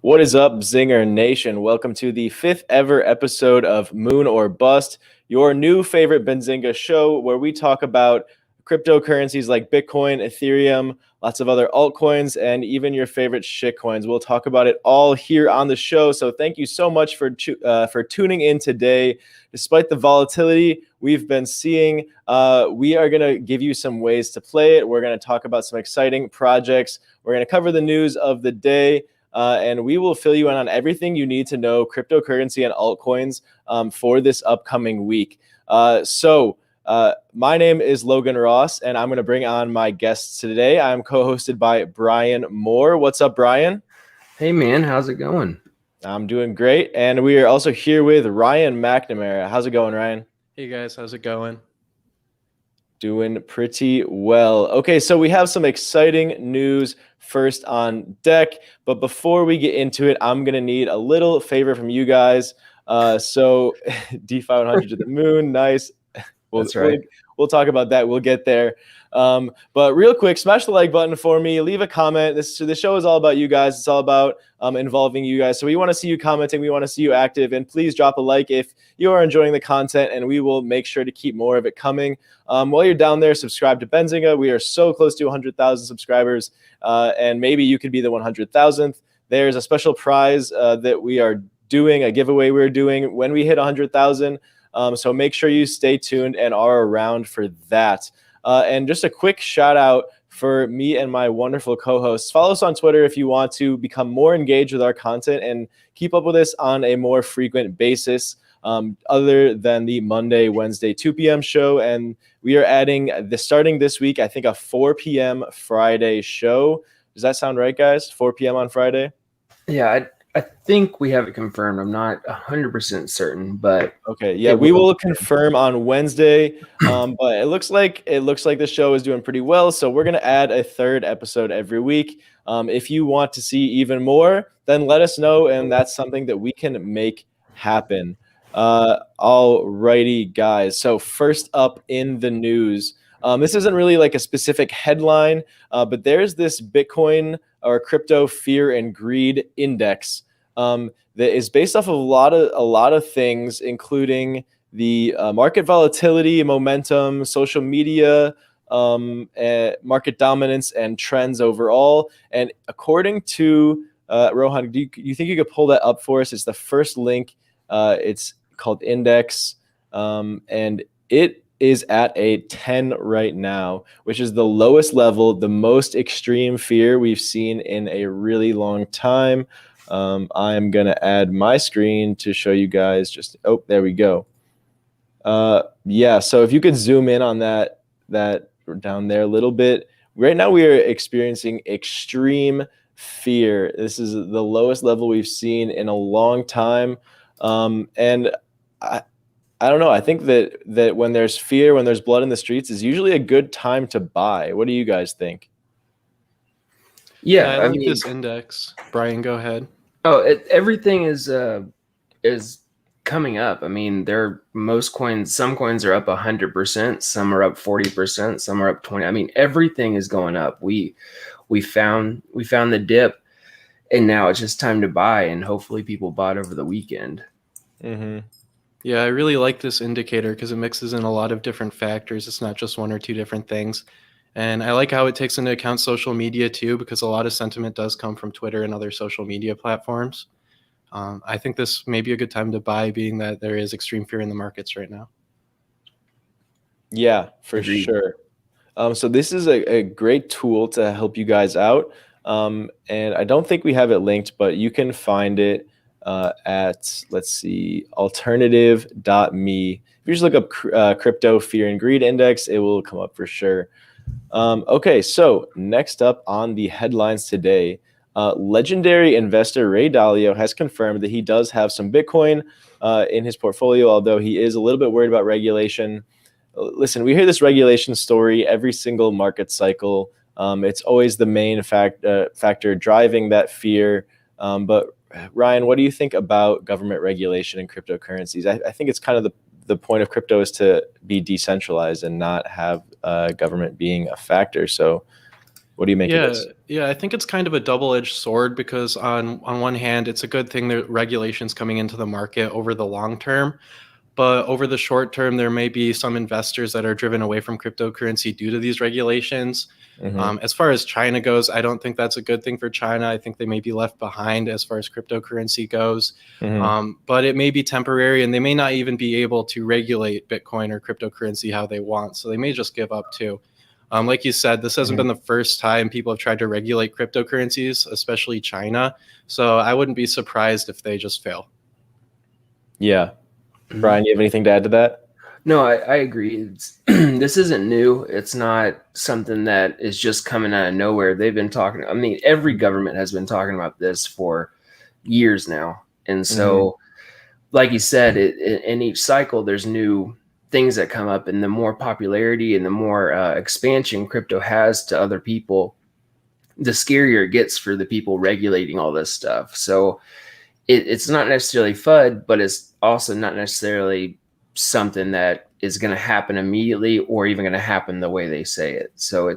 What is up, Zinger Nation? Welcome to the 5th ever episode of Moon or Bust, your new favorite Benzinga show where we talk about cryptocurrencies like Bitcoin, Ethereum, lots of other altcoins, and even your favorite shitcoins. We'll talk about it all here on the show. So thank you so much for tuning in today. Despite the volatility we've been seeing, we are going to give you some ways to play it. We're going to talk about some exciting projects. We're going to cover the news of the day. And we will fill you in on everything you need to know cryptocurrency and altcoins for this upcoming week. My name is Logan Ross, and I'm going to bring on my guests today. I'm co-hosted by Brian Moir. What's up, Brian? Hey, man. How's it going? I'm doing great. And we are also here with Ryan McNamara. How's it going, Ryan? Hey, guys. How's it going? Doing pretty well. Okay, so we have some exciting news first on deck, but before we get into it, I'm gonna need a little favor from you guys. So DeFi 100 to the moon, nice. That's right. We'll talk about that. We'll get there. But real quick, smash the like button for me. Leave a comment. The show is all about you guys. It's all about involving you guys. So we want to see you commenting. We want to see you active. And please drop a like if you are enjoying the content, and we will make sure to keep more of it coming. While you're down there, subscribe to Benzinga. We are so close to 100,000 subscribers, and maybe you could be the 100,000th. There's a special prize that we are doing, a giveaway we're doing when we hit 100,000. So make sure you stay tuned and are around for that. And just a quick shout out for me and my wonderful co-hosts. Follow us on Twitter if you want to become more engaged with our content and keep up with us on a more frequent basis, other than the Monday, Wednesday, 2 p.m. show. And we are adding, starting this week, I think a 4 p.m. Friday show. Does that sound right, guys? 4 p.m. on Friday? Yeah, I think we have it confirmed. I'm not 100% certain, but okay, yeah, we will confirm on Wednesday. But it looks like the show is doing pretty well, so we're gonna add a third episode every week. If you want to see even more, then let us know, and that's something that we can make happen. Alrighty, guys. So first up in the news, this isn't really like a specific headline, but there's this Bitcoin or crypto fear and greed index that is based off of a lot of things, including the market volatility, momentum, social media, market dominance, and trends overall. And according to Rohan, do you think you could pull that up for us? It's the first link. It's called Index, and it is at a 10 right now, which is the lowest level, the most extreme fear we've seen in a really long time. I'm going to add my screen to show you guys oh, there we go. Yeah, so if you could zoom in on that down there a little bit. Right now we are experiencing extreme fear. This is the lowest level we've seen in a long time. And I don't know. I think that when there's fear, when there's blood in the streets, is usually a good time to buy. What do you guys think? Yeah, I like this index. Brian, go ahead. Oh, everything is coming up. I mean, some coins are up 100%, some are up 40%, some are up 20%. I mean, everything is going up. We found the dip, and now it's just time to buy, and hopefully people bought over the weekend. Mm-hmm. Yeah, I really like this indicator because it mixes in a lot of different factors. It's not just one or two different things. And I like how it takes into account social media too, because a lot of sentiment does come from Twitter and other social media platforms. I think this may be a good time to buy, being that there is extreme fear in the markets right now. Yeah, for sure. So this is a great tool to help you guys out. And I don't think we have it linked, but you can find it at, let's see, alternative.me. If you just look up crypto fear and greed index, it will come up for sure. Okay, so next up on the headlines today, legendary investor Ray Dalio has confirmed that he does have some Bitcoin in his portfolio, although he is a little bit worried about regulation. Listen, we hear this regulation story every single market cycle. It's always the main factor driving that fear. But Ryan, what do you think about government regulation in cryptocurrencies? I think it's kind of the point of crypto is to be decentralized and not have government being a factor. So What do you make of this? Yeah, I think it's kind of a double-edged sword because on one hand, it's a good thing that regulations coming into the market over the long term. But over the short term, there may be some investors that are driven away from cryptocurrency due to these regulations. As far as China goes, I don't think that's a good thing for China. I think they may be left behind as far as cryptocurrency goes. But it may be temporary, and they may not even be able to regulate Bitcoin or cryptocurrency how they want. So they may just give up too. Like you said, this hasn't been the first time people have tried to regulate cryptocurrencies, especially China. So I wouldn't be surprised if they just fail. Yeah. Brian, you have anything to add to that? No, I agree. This isn't new. It's not something that is just coming out of nowhere. They've been talking. I mean, every government has been talking about this for years now. And so, like you said, in each cycle, there's new things that come up, and the more popularity and the more expansion crypto has to other people, the scarier it gets for the people regulating all this stuff. So it's not necessarily FUD, but it's also not necessarily something that is going to happen immediately or even going to happen the way they say it. So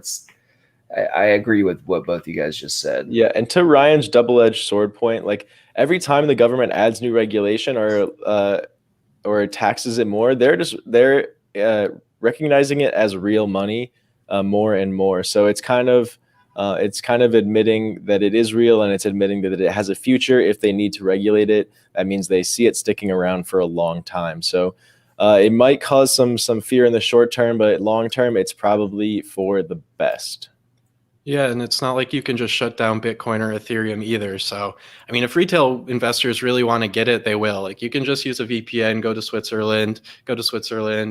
I agree with what both you guys just said. Yeah, and to Ryan's double-edged sword point, like every time the government adds new regulation or taxes it more, they're recognizing it as real money more and more. So it's kind of admitting that it is real, and it's admitting that it has a future. If they need to regulate it, that means they see it sticking around for a long time. So it might cause some fear in the short term, but long term, it's probably for the best. Yeah, and it's not like you can just shut down Bitcoin or Ethereum either. So, I mean, if retail investors really want to get it, they will. Like, you can just use a VPN, go to Switzerland,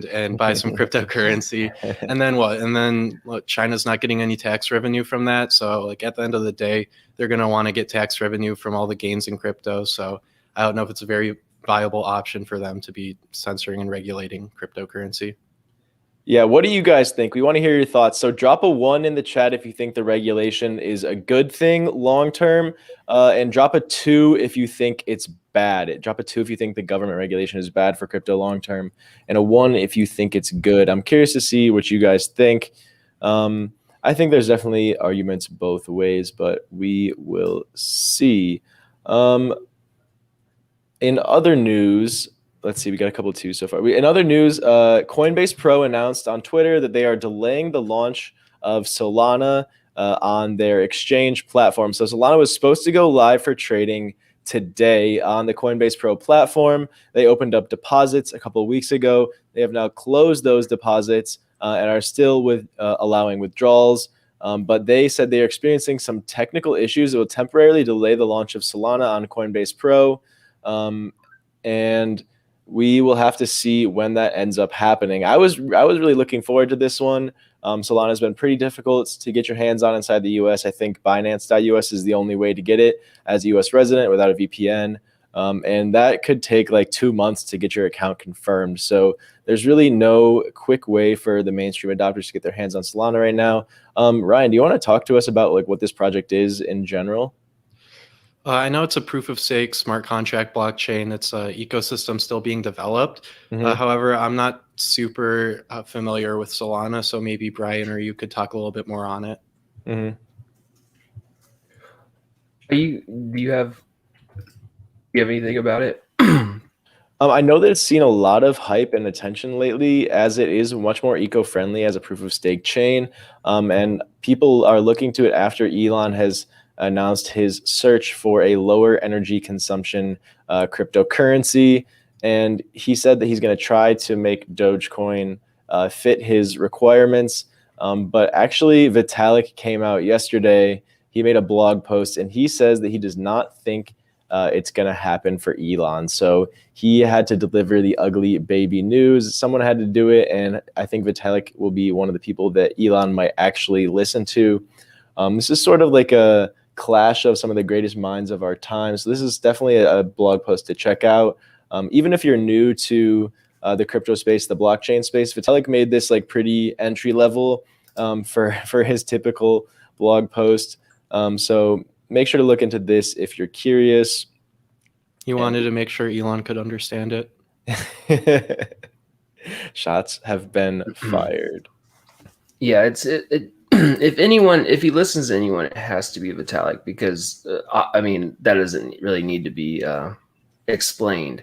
and buy some cryptocurrency. And then what? And then China's not getting any tax revenue from that. So, like, at the end of the day, they're going to want to get tax revenue from all the gains in crypto. So, I don't know if it's a very viable option for them to be censoring and regulating cryptocurrency. Yeah, what do you guys think? We want to hear your thoughts. So drop a 1 in the chat if you think the regulation is a good thing long term, and drop a 2 if you think it's bad. Drop a 2 if you think the government regulation is bad for crypto long term, and a 1 if you think it's good. I'm curious to see what you guys think. I think there's definitely arguments both ways, but we will see. In other news, let's see, we got a couple too so far. In other news, Coinbase Pro announced on Twitter that they are delaying the launch of Solana on their exchange platform. So Solana was supposed to go live for trading today on the Coinbase Pro platform. They opened up deposits a couple of weeks ago. They have now closed those deposits and are still allowing withdrawals. But they said they are experiencing some technical issues that will temporarily delay the launch of Solana on Coinbase Pro. And we will have to see when that ends up happening. I was really looking forward to this one. Solana has been pretty difficult to get your hands on inside the US. I think Binance.us is the only way to get it as a US resident without a VPN. And that could take like 2 months to get your account confirmed. So there's really no quick way for the mainstream adopters to get their hands on Solana right now. Ryan, do you want to talk to us about like what this project is in general? I know it's a proof of stake smart contract blockchain. It's an ecosystem still being developed. However, I'm not super familiar with Solana, so maybe Brian or you could talk a little bit more on it. Do you have anything about it? I know that it's seen a lot of hype and attention lately, as it is much more eco-friendly as a proof of stake chain. And people are looking to it after Elon has announced his search for a lower energy consumption cryptocurrency. And he said that he's going to try to make Dogecoin fit his requirements. But actually, Vitalik came out yesterday. He made a blog post, and he says that he does not think it's going to happen for Elon. So he had to deliver the ugly baby news. Someone had to do it. And I think Vitalik will be one of the people that Elon might actually listen to. This is sort of like a clash of some of the greatest minds of our time. So this is definitely a blog post to check out. Even if you're new to the crypto space, the blockchain space, Vitalik made this like pretty entry level for his typical blog post. So make sure to look into this if you're curious. He wanted to make sure Elon could understand it. Shots have been fired. Yeah, if he listens to anyone, it has to be Vitalik, because I mean, that doesn't really need to be explained.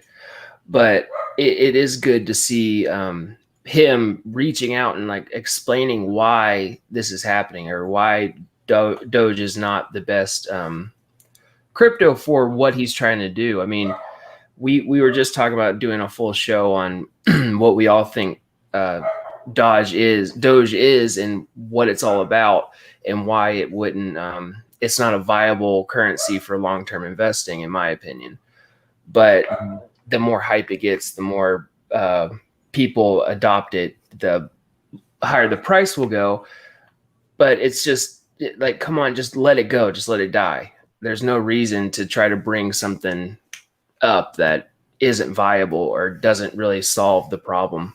But it is good to see him reaching out and like explaining why this is happening, or why Doge is not the best crypto for what he's trying to do. I mean, we were just talking about doing a full show on what we all think Doge is and what it's all about, and why it wouldn't it's not a viable currency for long-term investing, in my opinion. But the more hype it gets, the more people adopt it, the higher the price will go. But it's just like, come on, just let it go, just let it die. There's no reason to try to bring something up that isn't viable or doesn't really solve the problem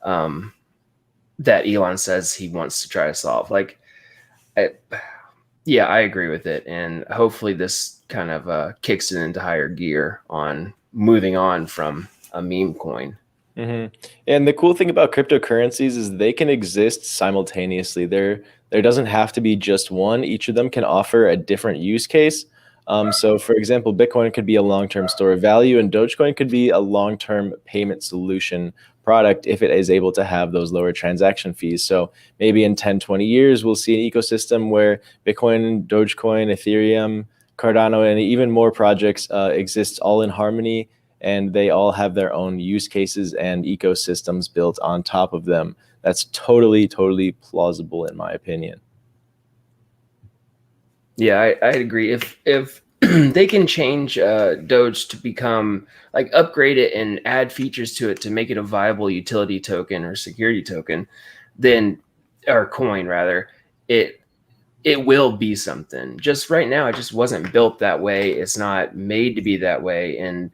that Elon says he wants to try to solve. Like, yeah, I agree with it. And hopefully this kind of kicks it into higher gear on moving on from a meme coin. Mm-hmm. And the cool thing about cryptocurrencies is they can exist simultaneously. There doesn't have to be just one. Each of them can offer a different use case. So, for example, Bitcoin could be a long-term store of value, and Dogecoin could be a long-term payment solution product if it is able to have those lower transaction fees. So maybe in 10, 20 years, we'll see an ecosystem where Bitcoin, Dogecoin, Ethereum, Cardano, and even more projects exist all in harmony, and they all have their own use cases and ecosystems built on top of them. That's totally, totally plausible in my opinion. Yeah, I agree. If they can change Doge to become, like, upgrade it and add features to it to make it a viable utility token or security token, then, or coin rather, it will be something. Just right now, it just wasn't built that way. It's not made to be that way, and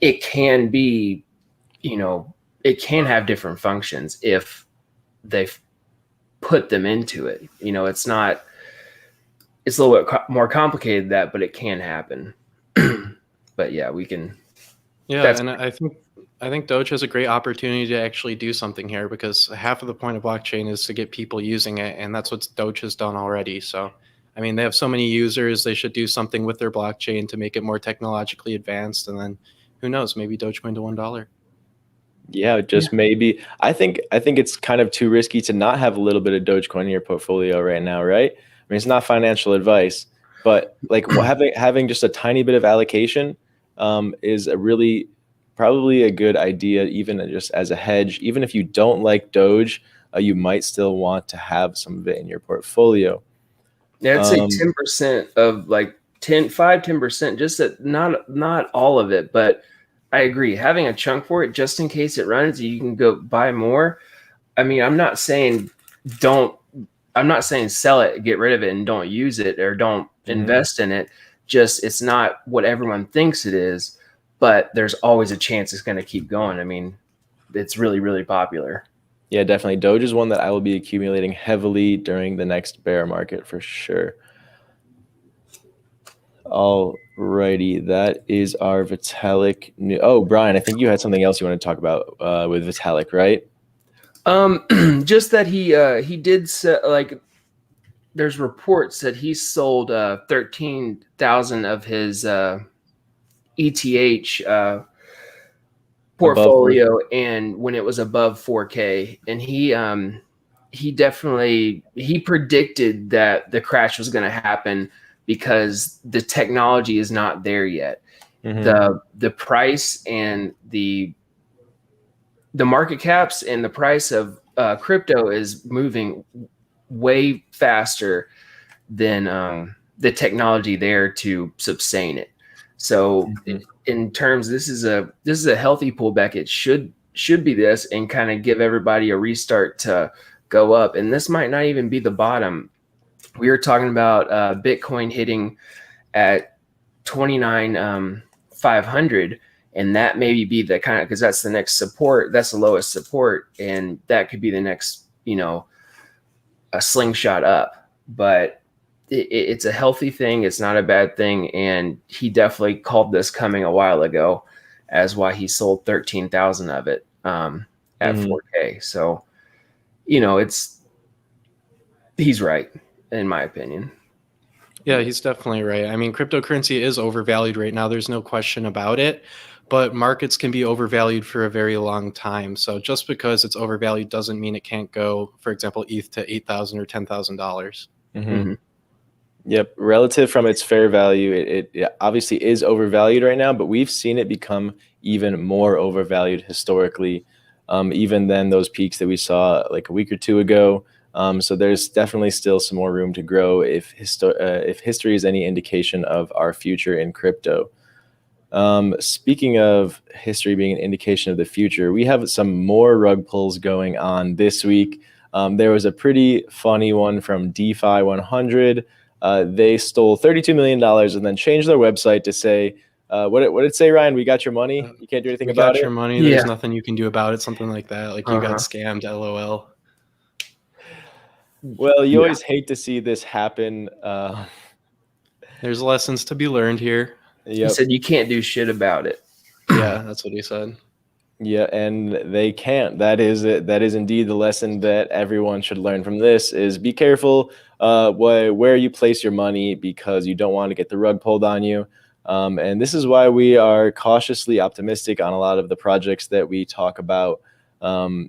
it can be, it can have different functions if they put them into it. It's not. It's a little bit more complicated than that, but it can happen. But yeah, we can. Yeah, and I think Doge has a great opportunity to actually do something here, because half of the point of blockchain is to get people using it, and that's what Doge has done already. So, I mean, they have so many users, they should do something with their blockchain to make it more technologically advanced, and then who knows, maybe Dogecoin to $1. Yeah, just maybe. I think it's kind of too risky to not have a little bit of Dogecoin in your portfolio right now, right? I mean, it's not financial advice, but like having just a tiny bit of allocation is probably a good idea, even just as a hedge. Even if you don't like Doge, you might still want to have some of it in your portfolio. Yeah, I'd say 10% of, like, 10%, just that, not all of it, but I agree. Having a chunk for it, just in case it runs, you can go buy more. I mean, I'm not saying sell it, get rid of it, and don't use it, or don't invest in it. Just, it's not what everyone thinks it is, but there's always a chance it's going to keep going. I mean, it's really, really popular. Yeah, definitely. Doge is one that I will be accumulating heavily during the next bear market for sure. Alrighty, that is our Vitalik. Oh, Brian, I think you had something else you want to talk about with Vitalik, right? Just that he did like, there's reports that he sold 13,000 of his ETH portfolio, and when it was above 4K, and he predicted that the crash was going to happen because the technology is not there yet. The price and the market caps and the price of crypto is moving way faster than the technology there to sustain it. So in terms, this is a healthy pullback. It should be this, and kind of give everybody a restart to go up. And this might not even be the bottom. We were talking about Bitcoin hitting at 29,500, and that maybe be the kind of, because that's the next support, that's the lowest support, and that could be the next, a slingshot up. But it's a healthy thing. It's not a bad thing, and he definitely called this coming a while ago, as why he sold 13,000 of it at 4K. So, He's right, in my opinion. Yeah, he's definitely right. I mean, cryptocurrency is overvalued right now. There's no question about it. But markets can be overvalued for a very long time. So just because it's overvalued doesn't mean it can't go, for example, ETH to $8,000 or $10,000. Yep. Relative from its fair value, it obviously is overvalued right now, but we've seen it become even more overvalued historically, even than those peaks that we saw like a week or two ago. So there's definitely still some more room to grow if history is any indication of our future in crypto. Speaking of history being an indication of the future, we have some more rug pulls going on this week. There was a pretty funny one from DeFi 100. They stole $32 million and then changed their website to say, what did it say, Ryan? We got your money. You can't do anything about it. We got your money. There's nothing you can do about it. Something like that. Like you got scammed, LOL. Well, you always hate to see this happen. There's lessons to be learned here. Yep. He said you can't do shit about it. Yeah, that's what he said. Yeah, and they can't. That is it. That is indeed the lesson that everyone should learn from this: is be careful where you place your money, because you don't want to get the rug pulled on you. And this is why we are cautiously optimistic on a lot of the projects that we talk about,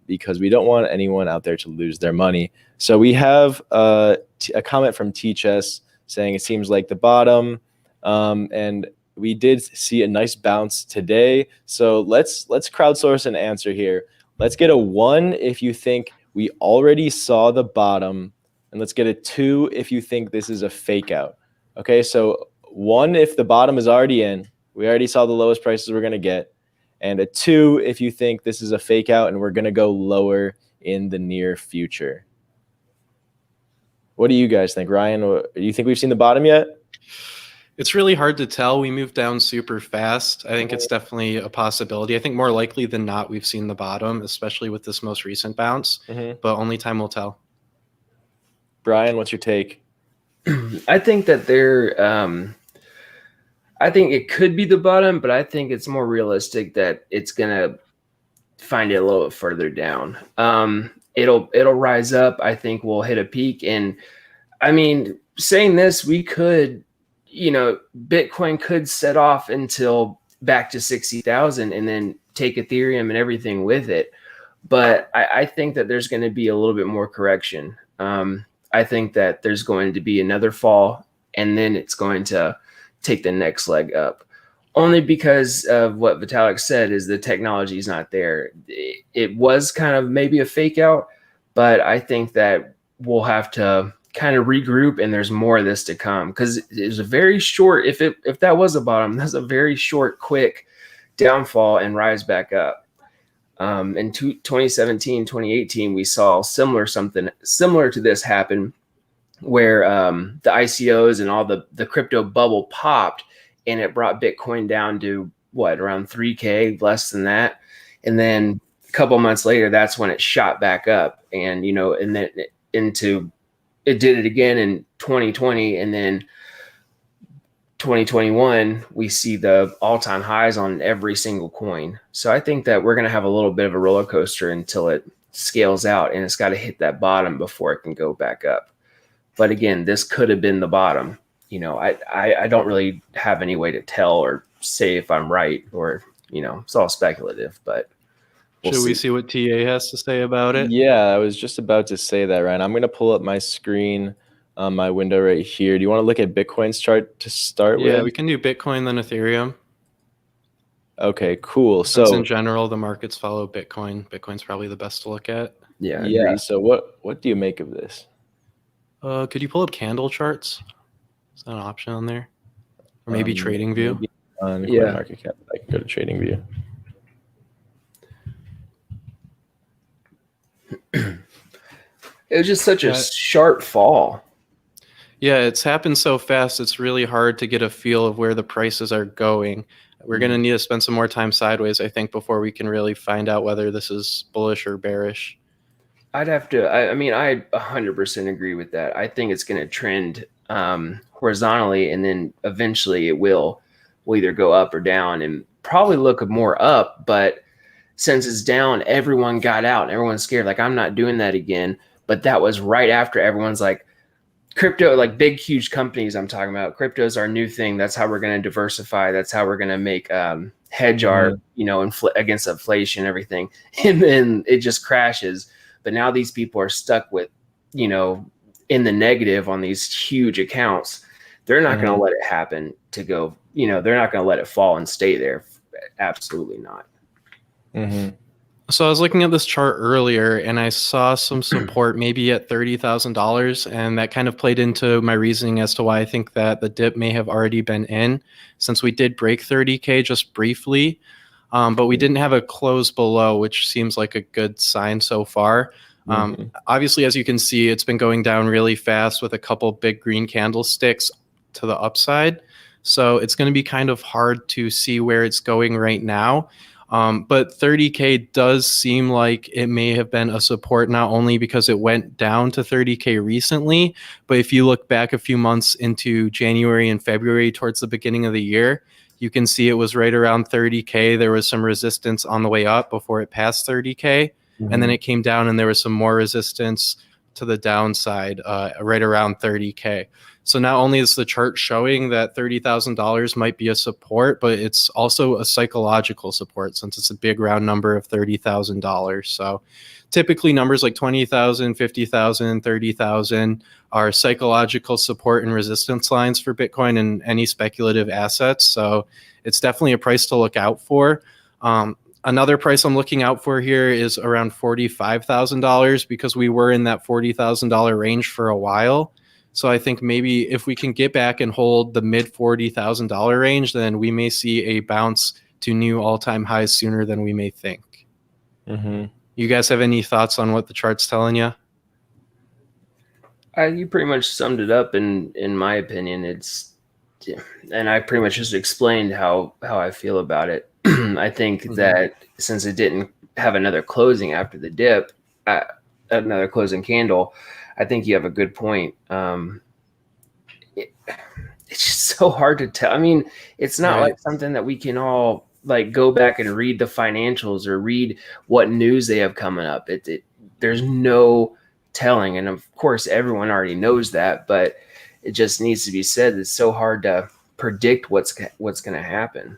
because we don't want anyone out there to lose their money. So we have a comment from T-Chess saying it seems like the bottom, and we did see a nice bounce today. So let's crowdsource an answer here. Let's get a 1 if you think we already saw the bottom, and let's get a 2 if you think this is a fake out. Okay, so 1 if the bottom is already in, we already saw the lowest prices we're going to get, and a 2 if you think this is a fake out and we're going to go lower in the near future. What do you guys think, Ryan? Do you think we've seen the bottom yet? It's really hard to tell. We moved down super fast. I think it's definitely a possibility. I think more likely than not, we've seen the bottom, especially with this most recent bounce, but only time will tell. Brian, what's your take? I think that I think it could be the bottom, but I think it's more realistic that it's going to find it a little bit further down. It'll rise up. I think we'll hit a peak. And I mean, saying this, we could, Bitcoin could set off until back to 60,000 and then take Ethereum and everything with it. But I think that there's going to be a little bit more correction. I think that there's going to be another fall, and then it's going to take the next leg up. Only because of what Vitalik said, is the technology is not there. It was kind of maybe a fake out, but I think that we'll have to kind of regroup, and there's more of this to come, because it's a very short, if that was a bottom, that's a very short, quick downfall and rise back up. In 2017, 2018, we saw something similar to this happen, where the ICOs and all the crypto bubble popped, and it brought Bitcoin down to around 3K, less than that. And then a couple months later, that's when it shot back up, and and then it did it again in 2020, and then 2021, we see the all-time highs on every single coin. So I think that we're going to have a little bit of a roller coaster until it scales out, and it's got to hit that bottom before it can go back up. But again, this could have been the bottom. I don't really have any way to tell or say if I'm right, or, it's all speculative, but Should we see what TA has to say about it? Yeah, I was just about to say that, Ryan. I'm going to pull up my screen, my window right here. Do you want to look at Bitcoin's chart to start with? Yeah, we can do Bitcoin, then Ethereum. Okay, cool. Since So in general, the markets follow Bitcoin. Bitcoin's probably the best to look at. Yeah. So what do you make of this? Could you pull up candle charts? Is that an option on there? Or maybe Trading View? Maybe on CoinMarketCap, I can go to Trading View. it was just such a sharp fall. Yeah, it's happened so fast, it's really hard to get a feel of where the prices are going. We're going to need to spend some more time sideways, I think, before we can really find out whether this is bullish or bearish. I'd have to, I 100% agree with that. I think it's going to trend horizontally, and then eventually it will either go up or down, and probably look more up. But since it's down, everyone got out and everyone's scared. Like, I'm not doing that again. but that was right after everyone's like, crypto, like big, huge companies I'm talking about, crypto is our new thing. That's how we're going to diversify. That's how we're going to make hedge our, against inflation and everything. And then it just crashes. But now these people are stuck with, in the negative on these huge accounts. They're not going to let it happen to go, they're not going to let it fall and stay there. Absolutely not. So I was looking at this chart earlier and I saw some support maybe at $30,000, and that kind of played into my reasoning as to why I think that the dip may have already been in, since we did break 30K just briefly, but we didn't have a close below, which seems like a good sign so far. Obviously, as you can see, it's been going down really fast with a couple big green candlesticks to the upside. So it's going to be kind of hard to see where it's going right now. But 30K does seem like it may have been a support, not only because it went down to 30K recently, but if you look back a few months into January and February towards the beginning of the year, you can see it was right around 30K. There was some resistance on the way up before it passed 30K. And then it came down and there was some more resistance to the downside right around 30K. So not only is the chart showing that $30,000 might be a support, but it's also a psychological support since it's a big round number of $30,000. So typically numbers like 20,000, 50,000, 30,000 are psychological support and resistance lines for Bitcoin and any speculative assets. So it's definitely a price to look out for. Another price I'm looking out for here is around $45,000 because we were in that $40,000 range for a while. So I think maybe if we can get back and hold the mid $40,000 range, then we may see a bounce to new all-time highs sooner than we may think. You guys have any thoughts on what the chart's telling you? You pretty much summed it up in my opinion. And I pretty much just explained how I feel about it. I think that since it didn't have another closing after the dip, another closing candle, I think you have a good point. It's just so hard to tell. I mean, it's not like something that we can all like go back and read the financials or read what news they have coming up. There's no telling. And of course, everyone already knows that, but it just needs to be said. It's so hard to predict what's going to happen.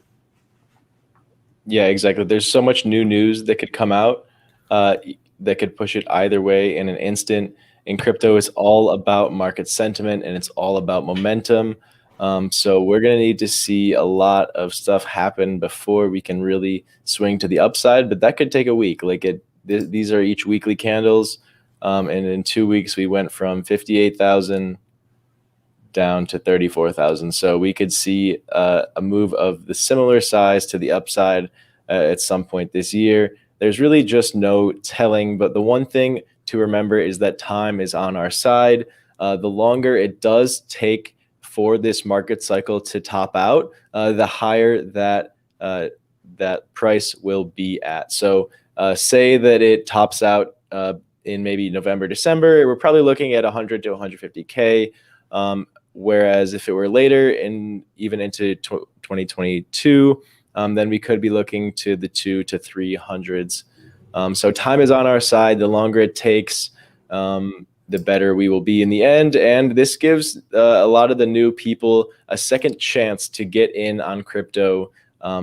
Yeah, exactly. There's so much new news that could come out that could push it either way in an instant. In crypto, it's all about market sentiment and it's all about momentum. So we're going to need to see a lot of stuff happen before we can really swing to the upside. But that could take a week. These are each weekly candles. And in 2 weeks, we went from 58,000 down to 34,000. So we could see a move of the similar size to the upside at some point this year. There's really just no telling. But the one thing to remember is that time is on our side. The longer it does take for this market cycle to top out, the higher that price will be at. So say that it tops out in maybe November, December, we're probably looking at 100 to 150K. Whereas if it were later even into 2022, then we could be looking to the 200 to 300s. So time is on our side. The longer it takes, the better we will be in the end. And this gives a lot of the new people a second chance to get in on crypto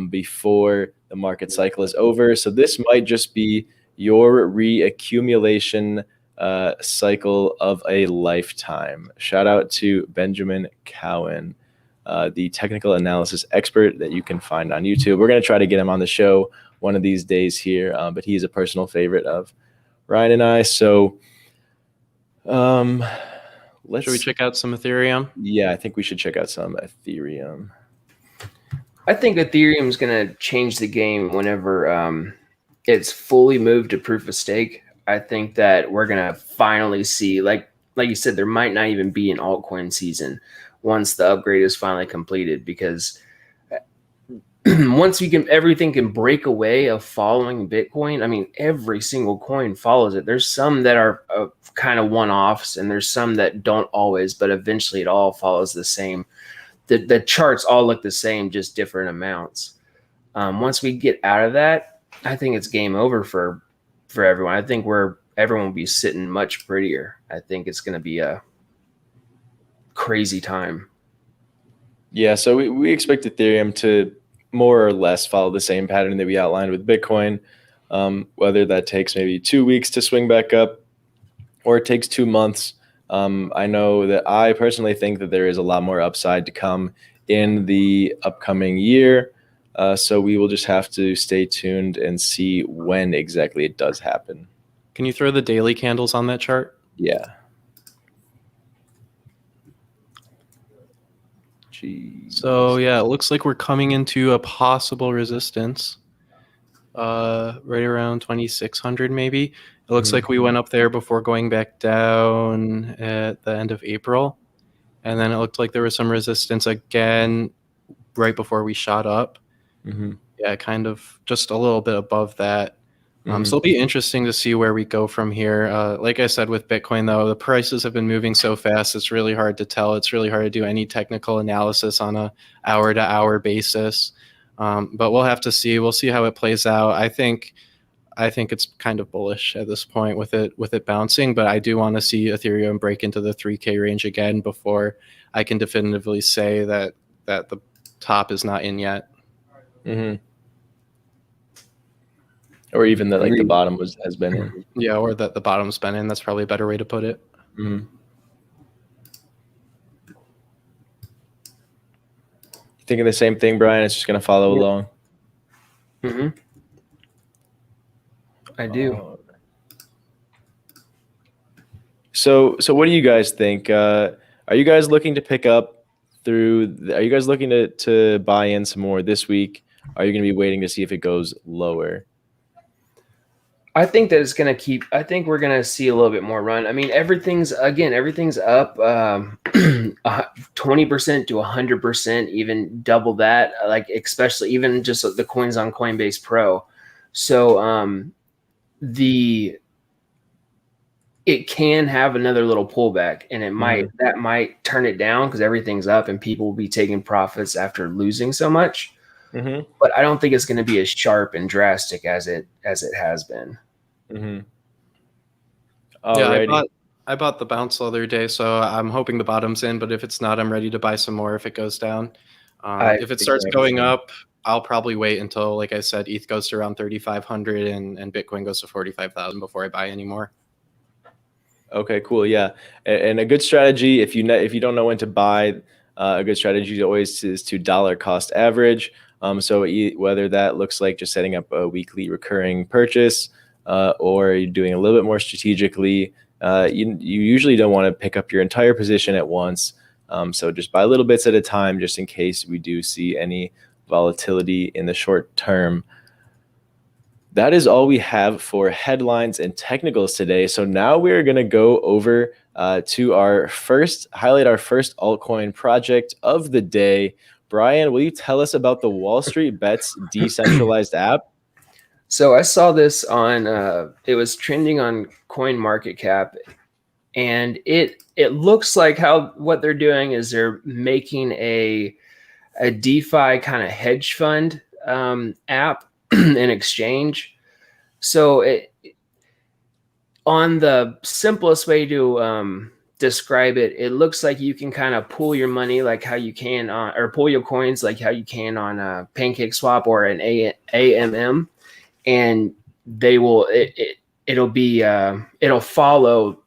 before the market cycle is over. So this might just be your reaccumulation cycle of a lifetime. Shout out to Benjamin Cowan, the technical analysis expert that you can find on YouTube. We're going to try to get him on the show one of these days here, but he's a personal favorite of Ryan and I. So should we check out some Ethereum? Yeah, I think we should check out some Ethereum. I think Ethereum is going to change the game whenever it's fully moved to proof of stake. I think that we're going to finally see, like you said, there might not even be an altcoin season once the upgrade is finally completed, because once everything can break away of following Bitcoin. I mean, every single coin follows it. There's some that are kind of one-offs and there's some that don't always, but eventually it all follows the same. The charts all look the same, just different amounts. Once we get out of that, I think it's game over for everyone. I think we're everyone will be sitting much prettier. I think it's going to be a crazy time. Yeah, so we expect Ethereum to more or less follow the same pattern that we outlined with Bitcoin. Whether that takes maybe 2 weeks to swing back up or it takes 2 months. I know that I personally think that there is a lot more upside to come in the upcoming year. So we will just have to stay tuned and see when exactly it does happen. Can you throw the daily candles on that chart? Yeah. Jeez. So yeah, it looks like we're coming into a possible resistance, right around 2,600 maybe. It looks like we went up there before going back down at the end of April, and then it looked like there was some resistance again right before we shot up. Yeah, kind of just a little bit above that. So it'll be interesting to see where we go from here. Like I said, with Bitcoin, though, the prices have been moving so fast, it's really hard to tell. It's really hard to do any technical analysis on a hour-to-hour basis. But we'll have to see. We'll see how it plays out. I think it's kind of bullish at this point with it bouncing, but I do want to see Ethereum break into the 3K range again before I can definitively say that the top is not in yet. Or even that like the bottom has been in. Yeah, or that the bottom's been in. That's probably a better way to put it. You thinking the same thing, Brian? It's just going to follow along. I do. So what do you guys think? Are you guys looking to pick up are you guys looking to buy in some more this week? Are you going to be waiting to see if it goes lower? I think that it's going to keep. I think we're going to see a little bit more run. I mean, everything's up 20% to 100%, even double that. Like especially even just the coins on Coinbase Pro. So it can have another little pullback, and that might turn it down because everything's up and people will be taking profits after losing so much. But I don't think it's going to be as sharp and drastic as it has been. Yeah, I bought the bounce the other day, so I'm hoping the bottom's in. But if it's not, I'm ready to buy some more if it goes down. If it starts going up, I'll probably wait until, like I said, ETH goes to around 3,500 and Bitcoin goes to 45,000 before I buy any more. Okay, cool. Yeah, and a good strategy if you don't know when to buy, a good strategy always is to dollar cost average. So whether that looks like just setting up a weekly recurring purchase, or you're doing a little bit more strategically, you usually don't want to pick up your entire position at once. So just buy little bits at a time, just in case we do see any volatility in the short term. That is all we have for headlines and technicals today. So now we're going to go over to highlight our first altcoin project of the day. Brian, will you tell us about the Wall Street Bets decentralized app? So I saw this on, it was trending on CoinMarketCap, and it looks like what they're doing is they're making a DeFi kind of hedge fund app in exchange. So on the simplest way to describe it, it looks like you can kind of pool your money like how you can or pool your coins like how you can on a pancakeswap or an AMM, and it'll follow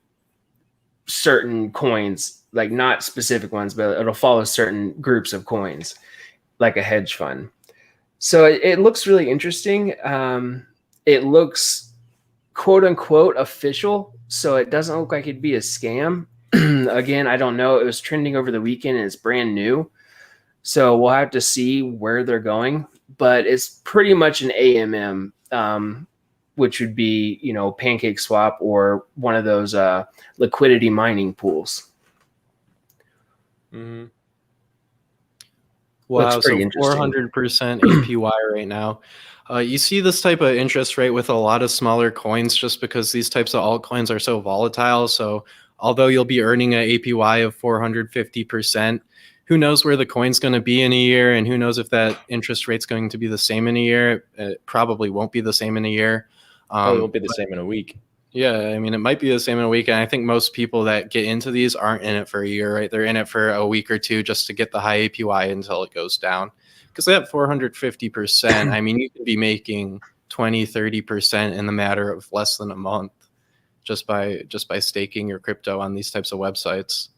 certain coins, like not specific ones, but it'll follow certain groups of coins like a hedge fund. So it looks really interesting. It looks quote unquote official, so it doesn't look like it'd be a scam. Again, I don't know. It was trending over the weekend and it's brand new. So we'll have to see where they're going, but it's pretty much an AMM, which would be, pancakeswap or one of those liquidity mining pools. Wow, so 400% APY right now. You see this type of interest rate with a lot of smaller coins just because these types of altcoins are so volatile. So although you'll be earning an APY of 450%, who knows where the coin's going to be in a year, and who knows if that interest rate's going to be the same in a year. It probably won't be the same in a year. Probably won't be the same in a week. Yeah, I mean, it might be the same in a week. And I think most people that get into these aren't in it for a year, right? They're in it for a week or two just to get the high APY until it goes down. Because at 450%, I mean, you could be making 20, 30% in the matter of less than a month just by staking your crypto on these types of websites.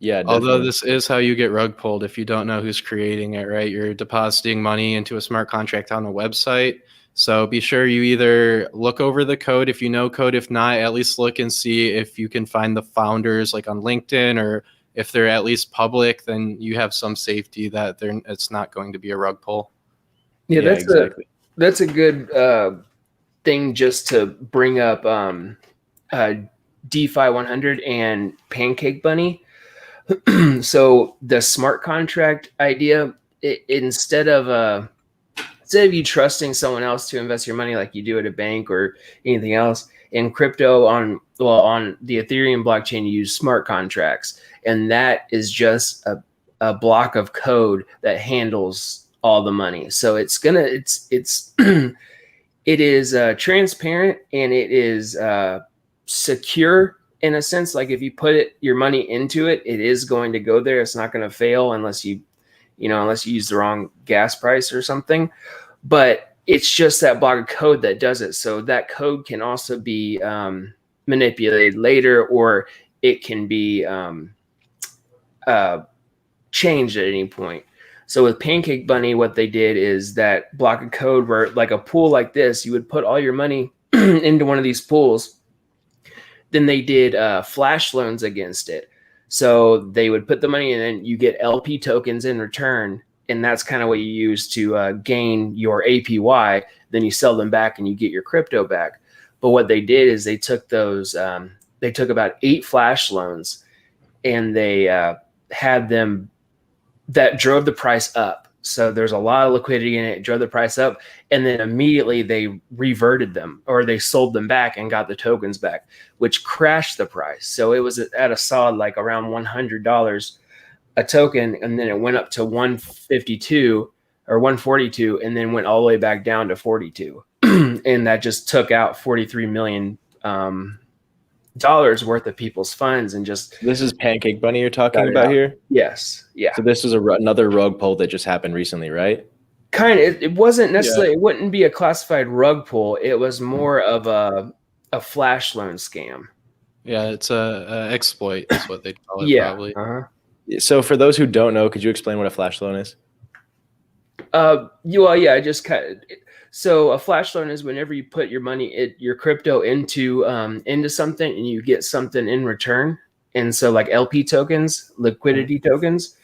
Yeah, Although definitely. this is how you get rug pulled if you don't know who's creating it, right? You're depositing money into a smart contract on a website. So be sure you either look over the code if you know code. If not, at least look and see if you can find the founders like on LinkedIn, or if they're at least public, then you have some safety that it's not going to be a rug pull. Yeah, Yeah, exactly. That's a good thing just to bring up DeFi 100 and Pancake Bunny. So the smart contract idea, instead of you trusting someone else to invest your money like you do at a bank or anything else, in crypto on the Ethereum blockchain, you use smart contracts, and that is just a block of code that handles all the money. So it is transparent, and it is secure in a sense. Like if you put your money into it, it is going to go there. It's not going to fail unless you use the wrong gas price or something. But it's just that block of code that does it. So that code can also be manipulated later, or it can be changed at any point. So with Pancake Bunny, what they did is that block of code where, like a pool like this, you would put all your money into one of these pools. Then they did flash loans against it. So they would put the money in, and you get LP tokens in return. And that's kind of what you use to gain your APY. Then you sell them back and you get your crypto back. But what they did is they took about 8 flash loans, and they had them that drove the price up. So there's a lot of liquidity in it. It drove the price up, and then immediately they reverted them, or they sold them back and got the tokens back, which crashed the price. So it was at a solid like around $100 a token, and then it went up to 152 or 142, and then went all the way back down to 42. And that just took out $43 million dollars worth of people's funds. And just, This is Pancake Bunny you're talking about here? Yes. Yeah. So this was another rug pull that just happened recently, right? Kind of. It wasn't necessarily, It wouldn't be a classified rug pull. It was more of a flash loan scam. Yeah, it's a exploit is what they call it. Yeah. Probably. So for those who don't know, could you explain what a flash loan is? I just kind of. So a flash loan is whenever you put your money, your crypto into something, and you get something in return. And so like LP tokens, liquidity tokens,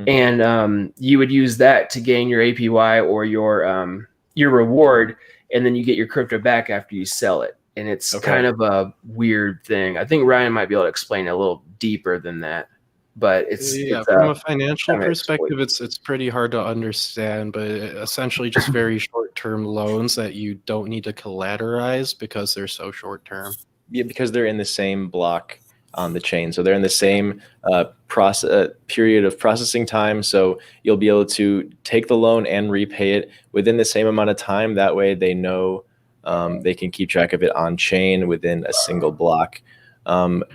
and you would use that to gain your APY or your reward, and then you get your crypto back after you sell it. And it's kind of a weird thing. I think Ryan might be able to explain it a little deeper than that. But it's from a financial perspective, it's pretty hard to understand, but essentially just very short-term loans that you don't need to collateralize because they're so short-term. Yeah, because they're in the same block on the chain. So they're in the same period of processing time. So you'll be able to take the loan and repay it within the same amount of time. That way they know they can keep track of it on chain within a single block.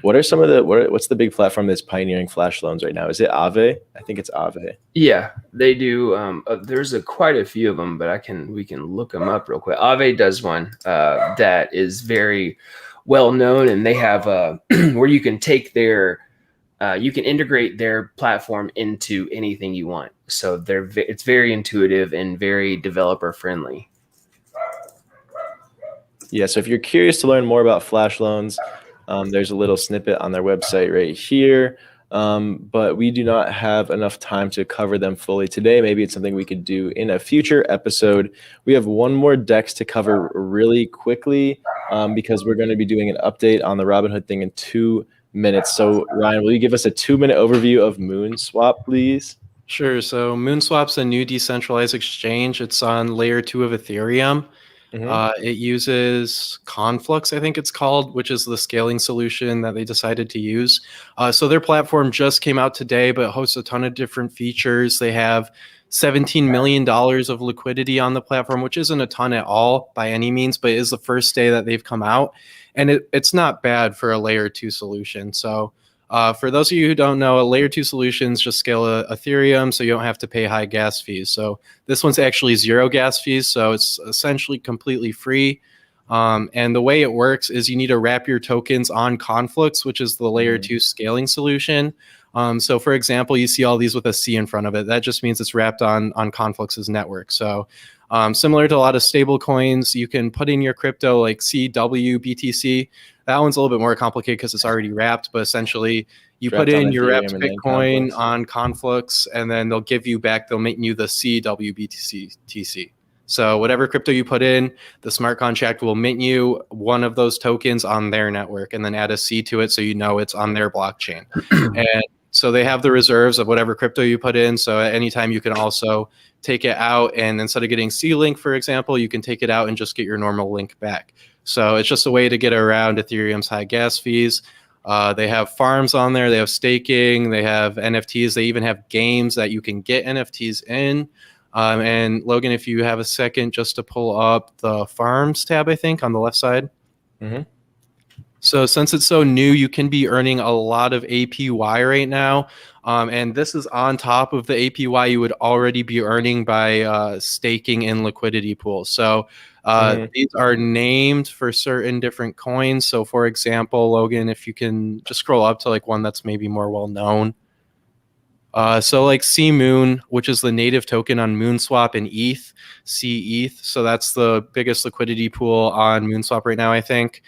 What are some of what's the big platform that's pioneering flash loans right now? Is it Aave? I think it's Aave. Yeah, they do. There's quite a few of them, but we can look them up real quick. Aave does one that is very well known, and they have where you can take you can integrate their platform into anything you want. So it's very intuitive and very developer friendly. Yeah. So if you're curious to learn more about flash loans, there's a little snippet on their website right here, but we do not have enough time to cover them fully today. Maybe it's something we could do in a future episode. We have one more DEX to cover really quickly because we're going to be doing an update on the Robinhood thing in 2 minutes. So Ryan, will you give us a 2-minute overview of MoonSwap, please? Sure. So MoonSwap's a new decentralized exchange. It's on layer 2 of Ethereum. It uses Conflux, I think it's called, which is the scaling solution that they decided to use. So their platform just came out today, but hosts a ton of different features. They have $17 million of liquidity on the platform, which isn't a ton at all by any means, but it is the first day that they've come out. And it's not bad for a layer 2 solution. So for those of you who don't know, layer 2 solutions just scale Ethereum, so you don't have to pay high gas fees. So this one's actually 0 gas fees, so it's essentially completely free. And the way it works is you need to wrap your tokens on Conflux, which is the layer 2 scaling solution. So for example, you see all these with a C in front of it. That just means it's wrapped on Conflux's network. So similar to a lot of stable coins, you can put in your crypto like CW, BTC. That one's a little bit more complicated because it's already wrapped, but essentially you put in your wrapped Bitcoin on Conflux, and then they'll mint you the CW, BTC, TC. So whatever crypto you put in, the smart contract will mint you one of those tokens on their network and then add a C to it so you know it's on their blockchain. And so they have the reserves of whatever crypto you put in. So at any time you can also take it out, and instead of getting C-Link, for example, you can take it out and just get your normal link back. So it's just a way to get around Ethereum's high gas fees. They have farms on there. They have staking. They have NFTs. They even have games that you can get NFTs in. And Logan, if you have a second just to pull up the farms tab, I think on the left side. Mm-hmm. So since it's so new, you can be earning a lot of APY right now. And this is on top of the APY you would already be earning by staking in liquidity pools. So these are named for certain different coins. So for example, Logan, if you can just scroll up to like one that's maybe more well known. So like C-Moon, which is the native token on MoonSwap and C-ETH. So that's the biggest liquidity pool on MoonSwap right now, I think.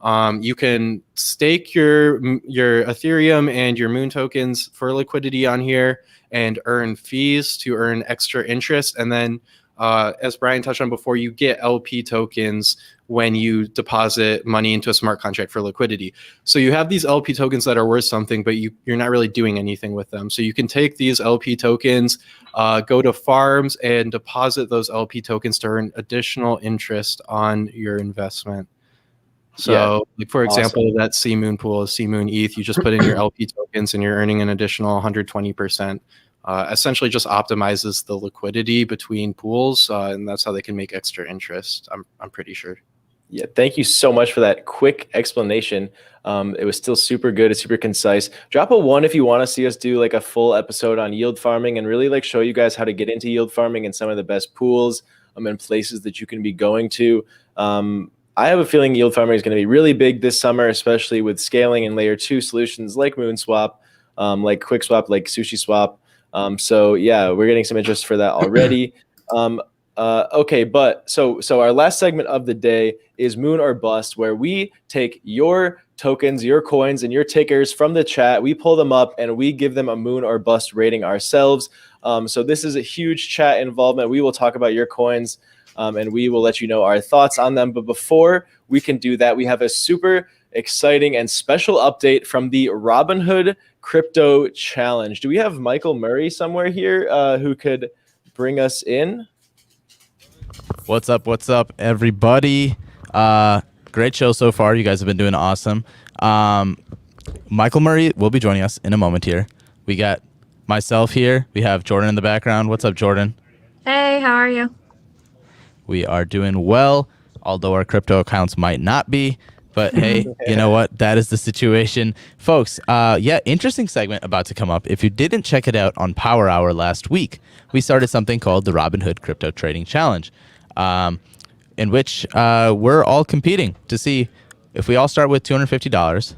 You can stake your Ethereum and your Moon tokens for liquidity on here and earn fees to earn extra interest. And then, as Brian touched on before, you get LP tokens when you deposit money into a smart contract for liquidity. So you have these LP tokens that are worth something, but you're not really doing anything with them. So you can take these LP tokens, go to farms and deposit those LP tokens to earn additional interest on your investment. So, like for example, that C-Moon pool is C-Moon ETH. You just put in your LP tokens and you're earning an additional 120%. Essentially just optimizes the liquidity between pools, and that's how they can make extra interest, I'm pretty sure. Yeah, thank you so much for that quick explanation. It was still super good. It's super concise. Drop a 1 if you want to see us do like a full episode on yield farming and really like show you guys how to get into yield farming and some of the best pools and places that you can be going to. I have a feeling yield farming is going to be really big this summer, especially with scaling and layer 2 solutions like MoonSwap, like QuickSwap, like SushiSwap. So yeah, we're getting some interest for that already. Okay, but so our last segment of the day is Moon or Bust, where we take your tokens, your coins, and your tickers from the chat. We pull them up and we give them a Moon or Bust rating ourselves. So this is a huge chat involvement. We will talk about your coins. And we will let you know our thoughts on them. But before we can do that, we have a super exciting and special update from the Robinhood Crypto Challenge. Do we have Michael Murray somewhere here who could bring us in? What's up, everybody? Great show so far. You guys have been doing awesome. Michael Murray will be joining us in a moment here. We got myself here. We have Jordan in the background. What's up, Jordan? Hey, how are you? We are doing well, although our crypto accounts might not be. But hey, you know what? That is the situation. Folks, interesting segment about to come up. If you didn't check it out on Power Hour last week, we started something called the Robinhood Crypto Trading Challenge, in which we're all competing to see if we all start with $250,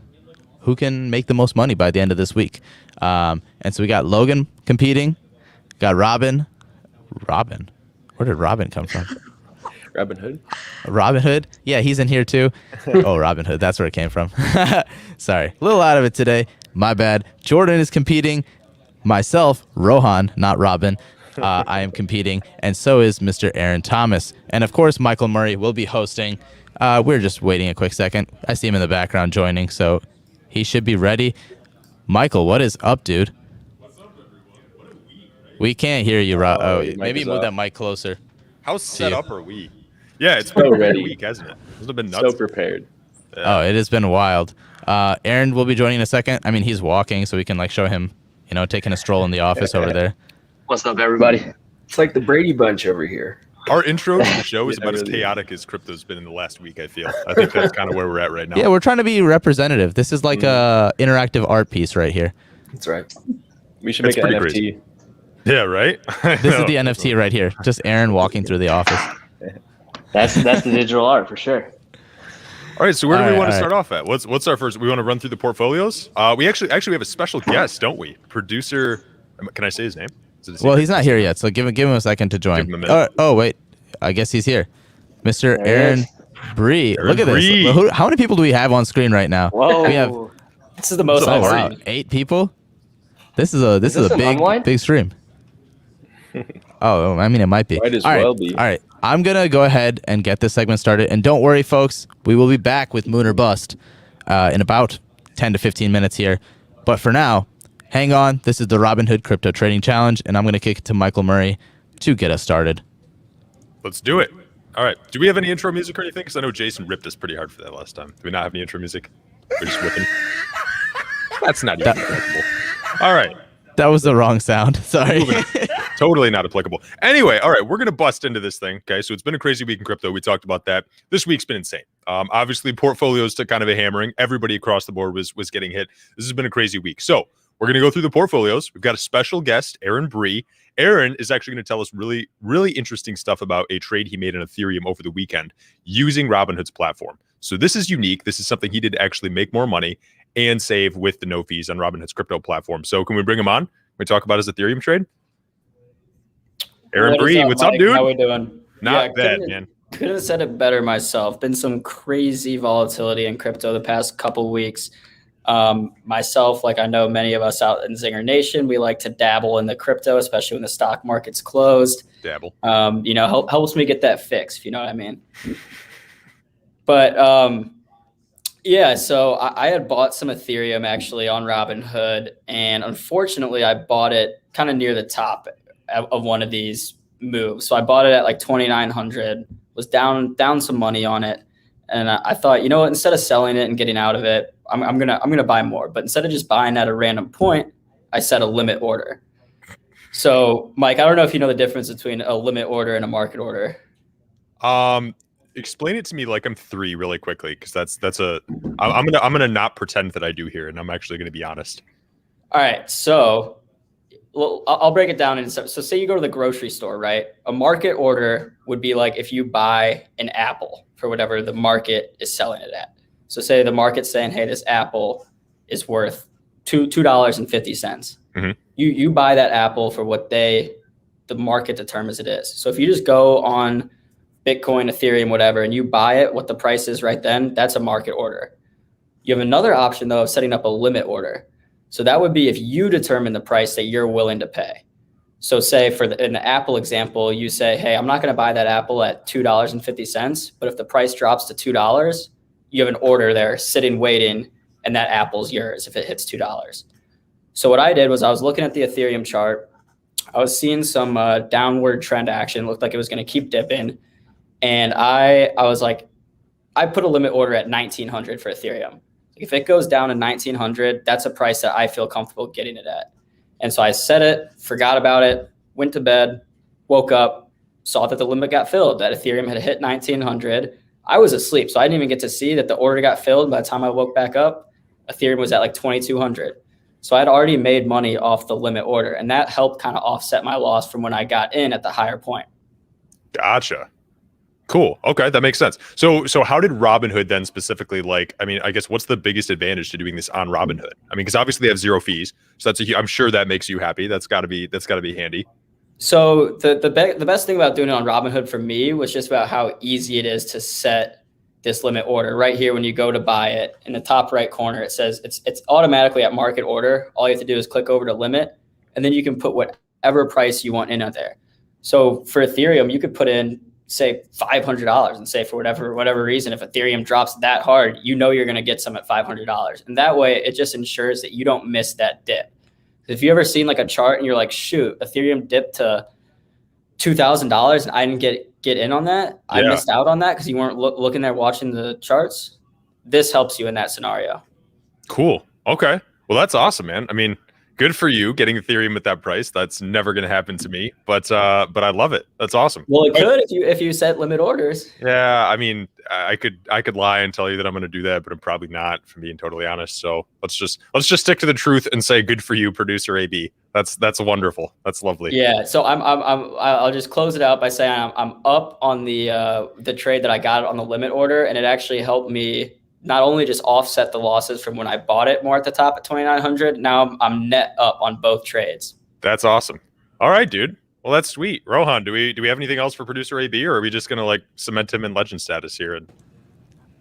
who can make the most money by the end of this week. And so we got Logan competing, got Robin. Where did Robin come from? Robinhood? Yeah, he's in here too. Oh, Robinhood. That's where it came from. Sorry. A little out of it today. My bad. Jordan is competing. Myself, Rohan, not Robin. I am competing. And so is Mr. Aaron Thomas. And of course, Michael Murray will be hosting. We're just waiting a quick second. I see him in the background joining, so he should be ready. Michael, what is up, dude? What's up, everyone? What a week, right? We can't hear you, maybe move that mic closer. How set up are we? Yeah, it's so been ready. a week, hasn't it? It's been nuts. So prepared. Yeah. Oh, it has been wild. Aaron will be joining in a second. I mean, he's walking, so we can like show him, taking a stroll in the office over there. What's up, everybody? It's like the Brady Bunch over here. Our intro to the show is Yeah, about as really. chaotic as crypto's been in the last week, I feel. I think that's kind of where we're at right now. Yeah, we're trying to be representative. This is like a interactive art piece right here. That's right. We should make It's an pretty NFT. crazy. Yeah, right? This is the NFT right here. Just Aaron walking through the office. That's the digital art for sure. All right, so where do we All want to right. start off at? What's our first? We want to run through the portfolios. We actually have a special guest, don't we? Producer. Can I say his name? Is it a Well, secret? he's not here yet, so give him a second to join. Give him a minute. Oh, wait. I guess he's here. Mr. There he Aaron is. Bree. Aaron Look at Bree. this. How many people do we have on screen right now? Whoa. We have This is the most Oh, I've wow. seen. 8 people. This is a this a an big online? big stream. Oh, I mean, it might be. Might as All right. well be. All right. I'm going to go ahead and get this segment started. And don't worry, folks. We will be back with Moon or Bust in about 10 to 15 minutes here. But for now, hang on. This is the Robinhood Crypto Trading Challenge. And I'm going to kick it to Michael Murray to get us started. Let's do it. All right. Do we have any intro music or anything? Because I know Jason ripped us pretty hard for that last time. Do we not have any intro music? We're just whipping. That's not even applicable. All right. That was the wrong sound. Sorry. Totally not applicable. Anyway, all right, we're going to bust into this thing. Okay, so it's been a crazy week in crypto. We talked about that. This week's been insane. Obviously, portfolios took kind of a hammering. Everybody across the board was getting hit. This has been a crazy week. So we're going to go through the portfolios. We've got a special guest, Aaron Bree. Aaron is actually going to tell us really, really interesting stuff about a trade he made on Ethereum over the weekend using Robinhood's platform. So this is unique. This is something he did to actually make more money and save with the no fees on Robinhood's crypto platform. So can we bring him on? Can we talk about his Ethereum trade? Aaron Bree, what's up, Mike? dude? How we doing? Not bad, man. Couldn't have said it better myself. Been some crazy volatility in crypto the past couple weeks. Myself, like I know many of us out in Zinger Nation, we like to dabble in the crypto, especially when the stock market's closed. Dabble. Helps me get that fix, if you know what I mean. But yeah, so I had bought some Ethereum actually on Robinhood, and unfortunately, I bought it kind of near the top of one of these moves. So I bought it at like 2,900, was down some money on it, and I thought, you know what, instead of selling it and getting out of it, I'm gonna buy more. But instead of just buying at a random point, I set a limit order. So Mike, I don't know if you know the difference between a limit order and a market order. Explain it to me like I'm 3 really quickly, because I'm gonna not pretend that I do here, and I'm actually gonna be honest. All right, so well, I'll break it down. So say you go to the grocery store, right? A market order would be like if you buy an apple for whatever the market is selling it at. So say the market's saying, hey, this apple is worth $2.50. Mhm. You buy that apple for what the market determines it is. So if you just go on Bitcoin, Ethereum, whatever, and you buy it, what the price is right then, that's a market order. You have another option though of setting up a limit order. So that would be if you determine the price that you're willing to pay. So say in the Apple example, you say, hey, I'm not going to buy that Apple at $2.50, but if the price drops to $2, you have an order there sitting waiting, and that Apple's yours if it hits $2. So what I did was I was looking at the Ethereum chart. I was seeing some downward trend action, looked like it was going to keep dipping. And I was like, I put a limit order at 1,900 for Ethereum. If it goes down to 1,900, that's a price that I feel comfortable getting it at. And so I set it, forgot about it, went to bed, woke up, saw that the limit got filled, that Ethereum had hit 1,900. I was asleep, so I didn't even get to see that the order got filled. By the time I woke back up, Ethereum was at like 2,200. So I had already made money off the limit order, and that helped kind of offset my loss from when I got in at the higher point. Gotcha. Cool. Okay, that makes sense. So how did Robinhood then specifically, I guess what's the biggest advantage to doing this on Robinhood? I mean, because obviously they have 0 fees, so I'm sure that makes you happy. That's got to be handy. So the best thing about doing it on Robinhood for me was just about how easy it is to set this limit order. Right here, when you go to buy it, in the top right corner, it says it's automatically at market order. All you have to do is click over to limit, and then you can put whatever price you want in there. So for Ethereum, you could put in, say, $500 and say for whatever reason, if Ethereum drops that hard, you know you're going to get some at $500. And that way it just ensures that you don't miss that dip. If you ever seen like a chart and you're like, shoot, Ethereum dipped to $2,000 and I didn't get in on that, I missed out on that because you weren't looking there watching the charts. This helps you in that scenario. Cool. Okay. Well, that's awesome, man. I mean, good for you getting Ethereum at that price. That's never going to happen to me, but I love it. That's awesome. Well, it could if you set limit orders. Yeah, I mean, I could lie and tell you that I'm going to do that, but I'm probably not, if I'm being totally honest. So let's just stick to the truth and say good for you, producer AB. That's wonderful. That's lovely. Yeah. So I'll just close it out by saying I'm up on the trade that I got on the limit order, and it actually helped me not only just offset the losses from when I bought it more at the top at 2,900. Now I'm net up on both trades. That's awesome. All right, dude. Well, that's sweet. Rohan, do we have anything else for producer AB, or are we just gonna like cement him in legend status here?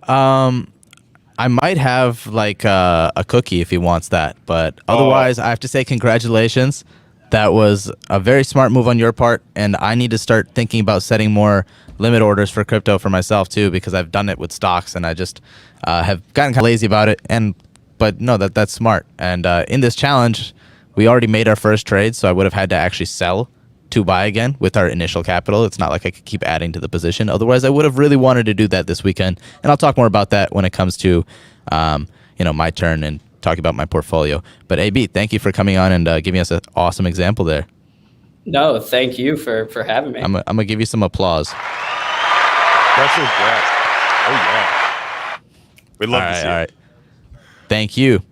I might have like a cookie if he wants that, but otherwise, I have to say congratulations. That was a very smart move on your part, and I need to start thinking about setting more limit orders for crypto for myself too, because I've done it with stocks, and I just have gotten kind of lazy about it. But no, that's smart. And in this challenge, we already made our first trade, so I would have had to actually sell to buy again with our initial capital. It's not like I could keep adding to the position. Otherwise, I would have really wanted to do that this weekend. And I'll talk more about that when it comes to, my turn and talking about my portfolio. But AB, thank you for coming on and giving us an awesome example there. No, thank you for having me. I'm gonna give you some applause. Special guest. Oh yeah. We'd love to see it. All right. Thank you.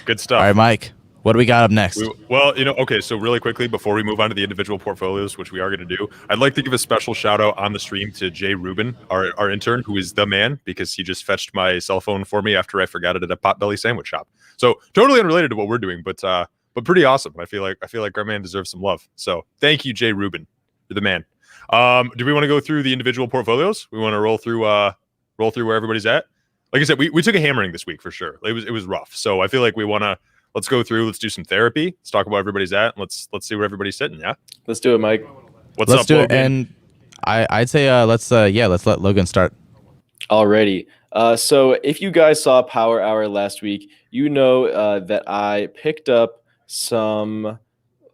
Good stuff. All right, Mike. What do we got up next? Okay, so really quickly, before we move on to the individual portfolios, which we are going to do, I'd like to give a special shout out on the stream to Jay Rubin, our intern, who is the man, because he just fetched my cell phone for me after I forgot it at a Potbelly sandwich shop. So totally unrelated to what we're doing, but pretty awesome. I feel like our man deserves some love. So thank you, Jay Rubin. You're the man. Do we want to go through the individual portfolios? We want to roll through where everybody's at? Like I said, we took a hammering this week for sure. It was rough. So I feel like we want to let's go through. Let's do some therapy. Let's talk about where everybody's at. And let's see where everybody's sitting. Yeah. Let's do it, Mike. Let's up, do Logan? it. And I'd say let's let Logan start. Alrighty. So if you guys saw Power Hour last week, you know that I picked up some.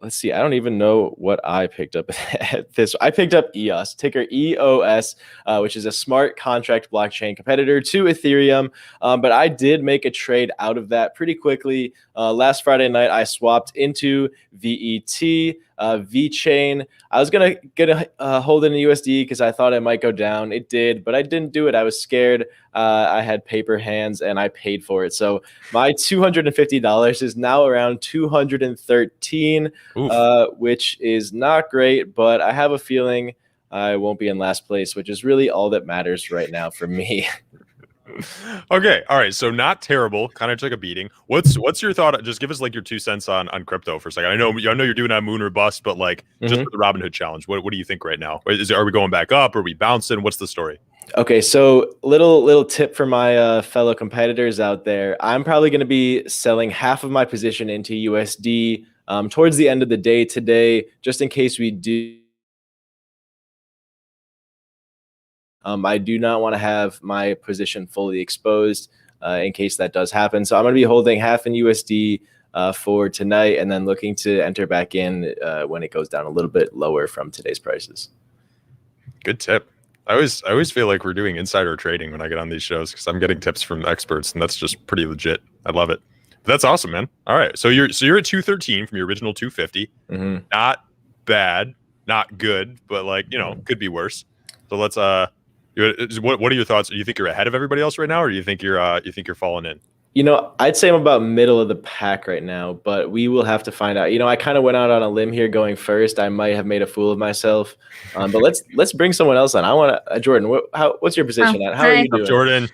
Let's see. I don't even know what I picked up at this. I picked up EOS, ticker EOS, which is a smart contract blockchain competitor to Ethereum. But I did make a trade out of that pretty quickly. Last Friday night, I swapped into VET, VeChain. I was gonna hold in USD because I thought it might go down. It did, but I didn't do it. I was scared. I had paper hands and I paid for it. So my $250 is now around 213, which is not great, but I have a feeling I won't be in last place, which is really all that matters right now for me. Okay. All right. So not terrible. Kind of took a beating. What's your thought? Just give us like your 2 cents on crypto for a second. I know you're doing that moon or bust, but like just for the Robinhood challenge, what do you think right now? Are we going back up? Are we bouncing? What's the story? Okay, so little tip for my fellow competitors out there. I'm probably going to be selling half of my position into USD towards the end of the day today, just in case we do. I do not want to have my position fully exposed in case that does happen. So I'm going to be holding half in USD for tonight and then looking to enter back in when it goes down a little bit lower from today's prices. Good tip. I always feel like we're doing insider trading when I get on these shows because I'm getting tips from experts, and that's just pretty legit. I love it. But that's awesome, man. All right, so you're at 213 from your original 250. Not bad, not good, but like could be worse. So let's what are your thoughts? Do you think you're ahead of everybody else right now, or do you think you're falling in? I'd say I'm about middle of the pack right now, but we will have to find out. I kind of went out on a limb here going first. I might have made a fool of myself, but let's bring someone else on. I want to, Jordan. What's your position at? How are you doing, Jordan?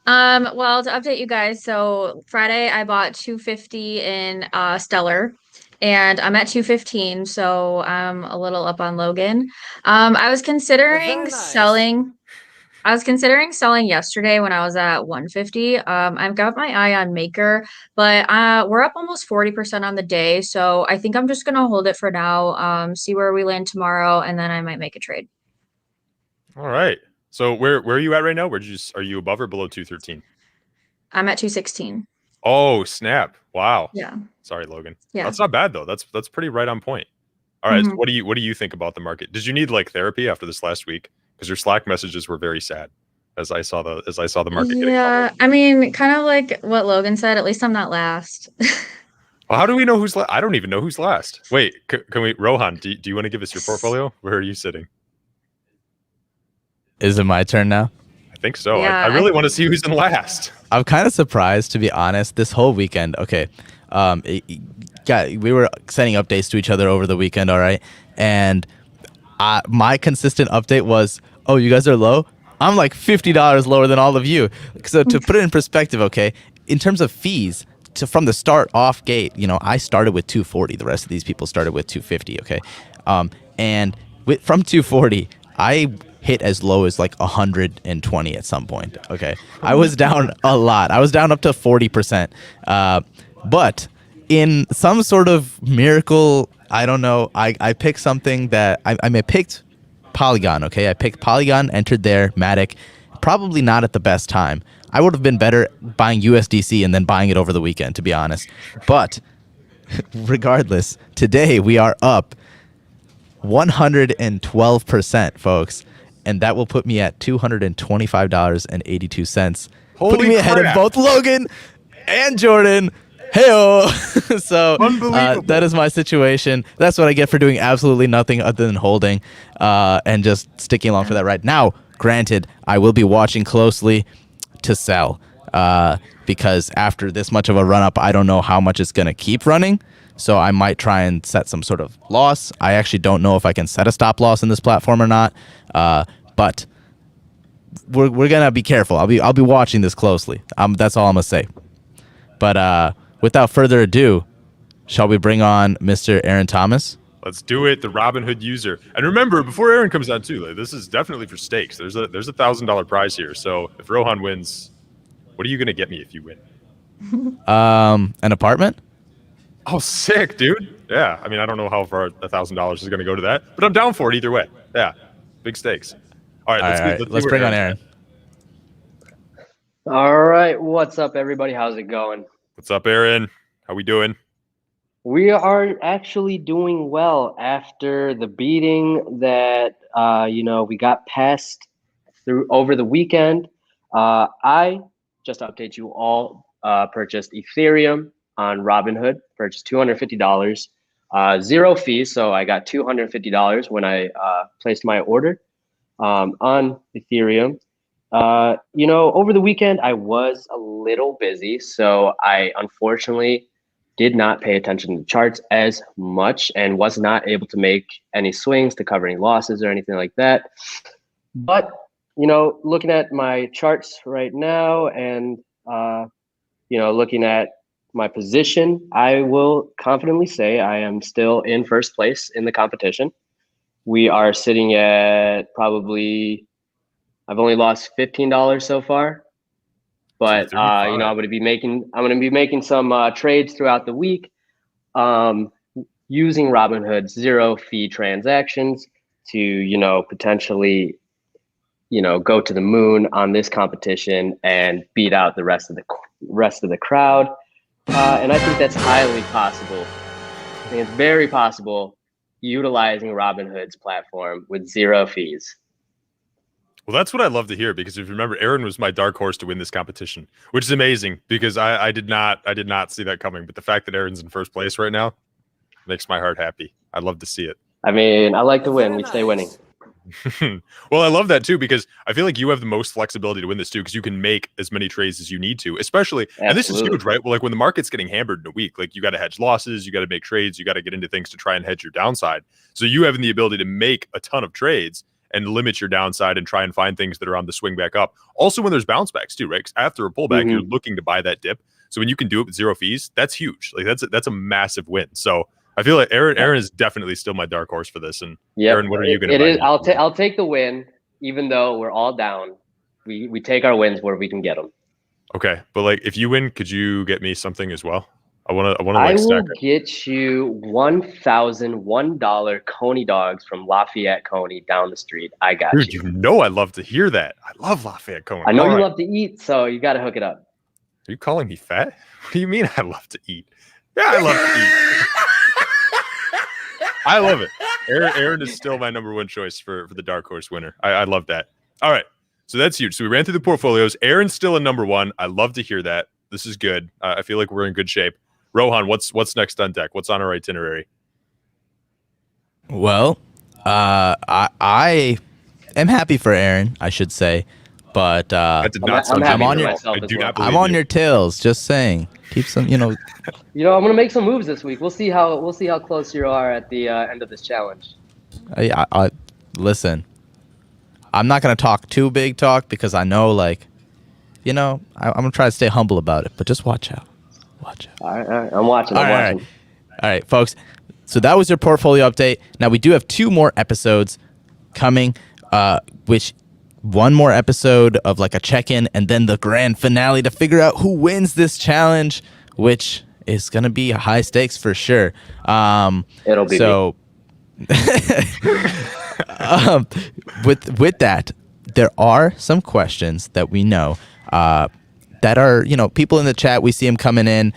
Well, to update you guys, so Friday I bought 250 in Stellar, and I'm at 215, so I'm a little up on Logan. I was considering selling. I was considering selling yesterday when I was at 150. I've got my eye on Maker, but we're up almost 40% on the day. So I think I'm just going to hold it for now, see where we land tomorrow, and then I might make a trade. All right. So where are you at right now? Are you above or below 213? I'm at 216. Oh, snap. Wow. Yeah. Sorry, Logan. Yeah. That's not bad though. That's pretty right on point. All right. So what do you think about the market? Did you need like therapy after this last week? Because your Slack messages were very sad as I saw the market. Yeah, I mean, kind of like what Logan said. At least I'm not last. Well, how do we know who's last? I don't even know who's last. Wait, can we, Rohan, do you want to give us your portfolio? Where are you sitting? Is it my turn now? I think so. Yeah, I really want to see who's in last. I'm kind of surprised, to be honest. This whole weekend, okay, we were sending updates to each other over the weekend, all right? And my consistent update was, oh, you guys are low? I'm like $50 lower than all of you. So to put it in perspective, okay, in terms of fees, from the start off gate, I started with 240. The rest of these people started with 250, okay? And from 240, I hit as low as like 120 at some point, okay? I was down a lot. I was down up to 40%. But in some sort of miracle, I don't know, I picked something that, I picked Polygon, okay? I picked Polygon, entered there, Matic, probably not at the best time. I would have been better buying USDC and then buying it over the weekend, to be honest. But regardless, today we are up 112%, folks. And that will put me at $225.82, putting me ahead of both Logan and Jordan. Hey-o. So that is my situation. That's what I get for doing absolutely nothing other than holding and just sticking along for that ride. Now, granted, I will be watching closely to sell because after this much of a run-up, I don't know how much it's going to keep running. So I might try and set some sort of loss. I actually don't know if I can set a stop loss in this platform or not. But we're going to be careful. I'll be watching this closely. That's all I'm going to say. But without further ado, shall we bring on Mr. Aaron Thomas? Let's do it, the Robinhood user. And remember, before Aaron comes on too, like, this is definitely for stakes. There's a $1,000 prize here. So if Rohan wins, what are you gonna get me if you win? An apartment? Oh, sick, dude. Yeah, I mean, I don't know how far $1,000 is gonna go to that, but I'm down for it either way. Yeah, big stakes. All right, let's bring on Aaron. All right, what's up, everybody? How's it going? What's up, Aaron? How we doing? We are actually doing well after the beating that we got past through over the weekend. I just to update you all purchased Ethereum on Robinhood, purchased $250, 0 fees, so I got $250 when I placed my order on Ethereum. Over the weekend I was a little busy, so I unfortunately did not pay attention to the charts as much and was not able to make any swings to cover any losses or anything like that. But, looking at my charts right now and, looking at my position, I will confidently say I am still in first place in the competition. We are sitting at probably, I've only lost $15 so far. But I'm going to be making some trades throughout the week, using Robinhood's 0 fee transactions to potentially go to the moon on this competition and beat out the rest of the crowd. And I think that's highly possible. I think it's very possible utilizing Robinhood's platform with 0 fees. Well, that's what I love to hear, because if you remember, Aaron was my dark horse to win this competition, which is amazing because I did not see that coming. But the fact that Aaron's in first place right now makes my heart happy. I love to see it. I mean, I like to win. We stay winning. Well, I love that too, because I feel like you have the most flexibility to win this too, because you can make as many trades as you need to, especially, Absolutely. And this is huge, right? Well, like when the market's getting hammered in a week, like you got to hedge losses, you got to make trades, you got to get into things to try and hedge your downside. So you having the ability to make a ton of trades and limit your downside and try and find things that are on the swing back up. Also, when there's bounce backs too, right? 'Cause after a pullback, you're looking to buy that dip. So when you can do it with 0 fees, that's huge. Like that's a massive win. So I feel like Aaron is definitely still my dark horse for this. And Aaron, what are you going to buy? It is. I'll take the win, even though we're all down. We take our wins where we can get them. Okay, but like if you win, could you get me something as well? I want to. I will get you $1,001 Coney dogs from Lafayette Coney down the street. I got Dude, you. I love to hear that. I love Lafayette Coney. I know you love to eat, so you got to hook it up. Are you calling me fat? What do you mean I love to eat? Yeah, I love to eat. I love it. Aaron is still my #1 choice for the dark horse winner. I love that. All right, so that's huge. So we ran through the portfolios. Aaron's still a #1. I love to hear that. This is good. I feel like we're in good shape. Rohan, what's next on deck? What's on our itinerary? Well, I am happy for Aaron, I should say, but That did not sound happy genuine for at all. myself I as do well. not believe I'm on you. your tails. Just saying, keep some, You know, I'm gonna make some moves this week. We'll see how close you are at the end of this challenge. I listen. I'm not gonna talk too big talk because I know, like, I'm gonna try to stay humble about it. But just watch out. Watch out. All right. I'm watching. All right, folks. So that was your portfolio update. Now we do have 2 more episodes coming, which one more episode of like a check-in and then the grand finale to figure out who wins this challenge, which is going to be high stakes for sure. It'll be so with that, there are some questions that we know that are, people in the chat, we see them coming in.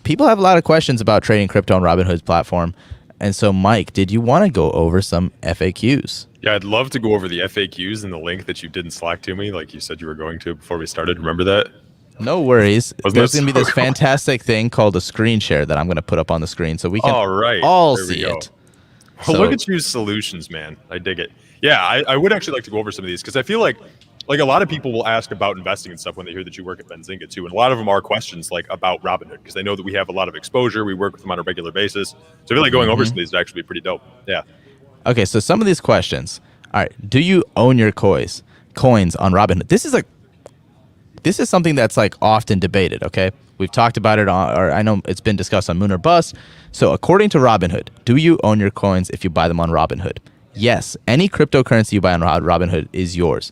People have a lot of questions about trading crypto on Robinhood's platform. And so, Mike, did you want to go over some FAQs? Yeah, I'd love to go over the FAQs and the link that you didn't Slack to me, like you said you were going to before we started. Remember that? No worries. There's going to be this so fantastic thing called a screen share that I'm going to put up on the screen so we can all see it. Well, look at you, solutions, man. I dig it. Yeah, I would actually like to go over some of these because I feel like a lot of people will ask about investing and stuff when they hear that you work at Benzinga too. And a lot of them are questions like about Robinhood because they know that we have a lot of exposure. We work with them on a regular basis. So I feel like going over some of these would actually be pretty dope. Yeah. Okay, so some of these questions. All right, do you own your coins on Robinhood? This is something that's like often debated, okay? We've talked about it or I know it's been discussed on Moon or Bust. So according to Robinhood, do you own your coins if you buy them on Robinhood? Yes, any cryptocurrency you buy on Robinhood is yours.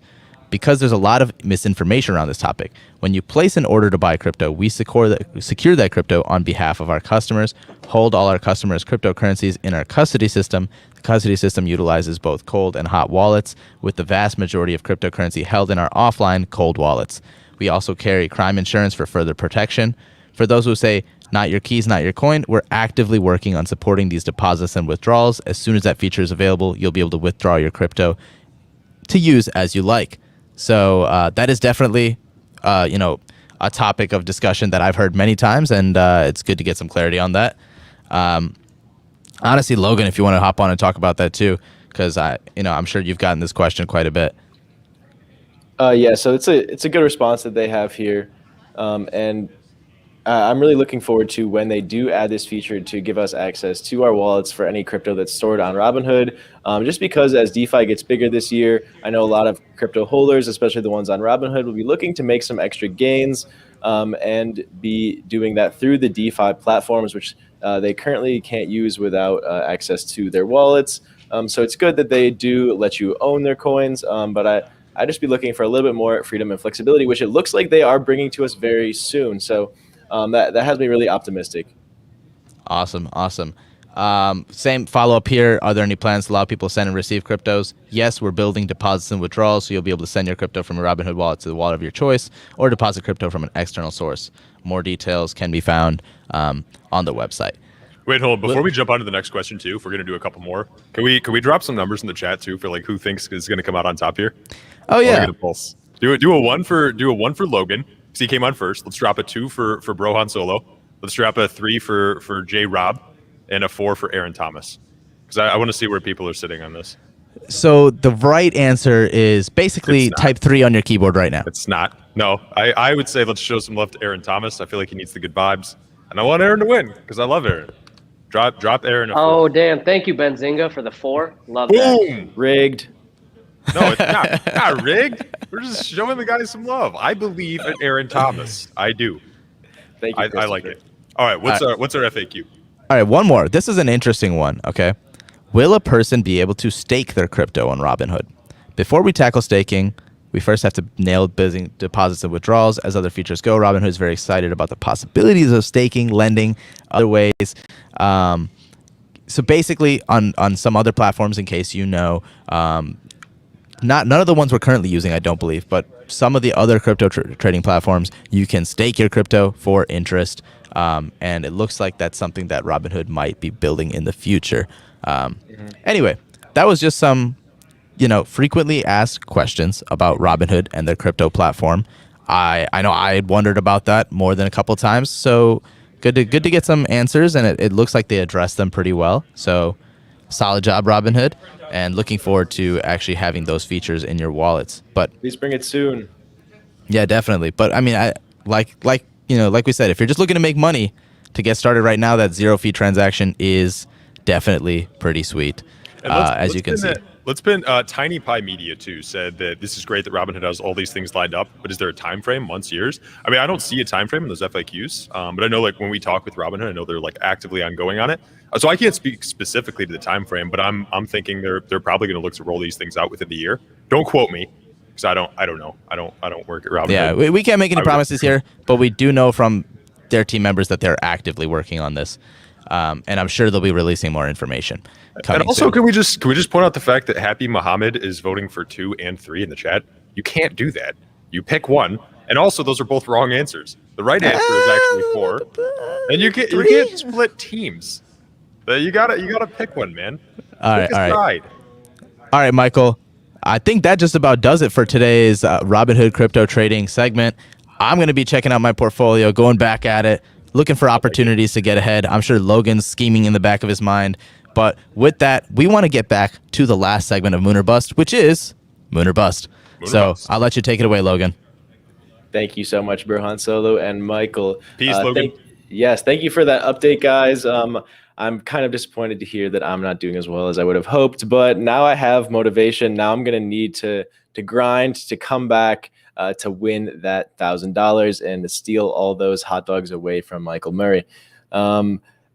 Because there's a lot of misinformation around this topic. When you place an order to buy crypto, we secure that crypto on behalf of our customers, hold all our customers' cryptocurrencies in our custody system. The custody system utilizes both cold and hot wallets, with the vast majority of cryptocurrency held in our offline cold wallets. We also carry crime insurance for further protection. For those who say, not your keys, not your coin, we're actively working on supporting these deposits and withdrawals. As soon as that feature is available, you'll be able to withdraw your crypto to use as you like. So that is definitely, a topic of discussion that I've heard many times, and it's good to get some clarity on that. Honestly, Logan, if you want to hop on and talk about that too, because I'm sure you've gotten this question quite a bit. Yeah, so it's a good response that they have here, and I'm really looking forward to when they do add this feature to give us access to our wallets for any crypto that's stored on Robinhood. Just because as DeFi gets bigger this year, I know a lot of crypto holders, especially the ones on Robinhood, will be looking to make some extra gains and be doing that through the DeFi platforms, which they currently can't use without access to their wallets. So it's good that they do let you own their coins, but I'd just be looking for a little bit more freedom and flexibility, which it looks like they are bringing to us very soon. So that has me really optimistic. Awesome. Same follow-up here. Are there any plans to allow people to send and receive cryptos? Yes, we're building deposits and withdrawals, so you'll be able to send your crypto from your Robinhood wallet to the wallet of your choice or deposit crypto from an external source. More details can be found on the website. Wait, hold on. Before we jump on to the next question too, if we're going to do a couple more, can we drop some numbers in the chat too for like who thinks is going to come out on top here? Oh yeah. Get a pulse. Do a one for Logan. He came on first. Let's drop a 2 for Brohan Solo. Let's drop a 3 for J Rob, and a 4 for Aaron Thomas. Because I want to see where people are sitting on this. So the right answer is basically type 3 on your keyboard right now. It's not. No, I would say let's show some love to Aaron Thomas. I feel like he needs the good vibes, and I want Aaron to win because I love Aaron. Drop Aaron. Oh damn! Thank you, Benzinga, for the 4. Love Boom! that. Rigged. No, it's not rigged. We're just showing the guys some love. I believe in Aaron Thomas. I do. Thank you. I like it. All right, what's our FAQ? All right, one more. This is an interesting one, okay? Will a person be able to stake their crypto on Robinhood? Before we tackle staking, we first have to nail building deposits and withdrawals. As other features go, Robinhood is very excited about the possibilities of staking, lending, other ways. So basically, on some other platforms, in case you know, none of the ones we're currently using, I don't believe, but some of the other crypto trading platforms, you can stake your crypto for interest, and it looks like that's something that Robinhood might be building in the future. Anyway, that was just some, frequently asked questions about Robinhood and their crypto platform. I know I had wondered about that more than a couple times, so good to get some answers, and it looks like they addressed them pretty well. So solid job, Robinhood, and looking forward to actually having those features in your wallets. But Please bring it soon. yeah, definitely. But I mean, I like we said, if you're just looking to make money to get started right now, that 0 fee transaction is definitely pretty sweet, as you can see. Let's pin Tiny Pie Media too said that this is great that Robinhood has all these things lined up, but is there a time frame, months, years? I mean, I don't see a time frame in those FAQs, but I know like when we talk with Robinhood, I know they're like actively ongoing on it. So I can't speak specifically to the time frame, but I'm thinking they're probably going to look to roll these things out within the year. Don't quote me, because I don't know. I don't work at Robinhood. Yeah, we can't make any promises here, but we do know from their team members that they're actively working on this, and I'm sure they'll be releasing more information. And also, soon. can we just point out the fact that Happy Muhammad is voting for 2 and 3 in the chat? You can't do that. You pick one, and also those are both wrong answers. The right answer is actually 4, and you can't split teams. You gotta pick one, man. All right, Michael. I think that just about does it for today's Robinhood crypto trading segment. I'm going to be checking out my portfolio, going back at it, looking for opportunities to get ahead. I'm sure Logan's scheming in the back of his mind. But with that, we want to get back to the last segment of Moon or Bust, which is Moon or Bust. I'll let you take it away, Logan. Thank you so much, Burhan Solo and Michael. Peace, Logan. Thank you for that update, guys. I'm kind of disappointed to hear that I'm not doing as well as I would have hoped, but now I have motivation. Now I'm going to need to grind to come back to win that $1,000 and to steal all those hot dogs away from Michael Murray.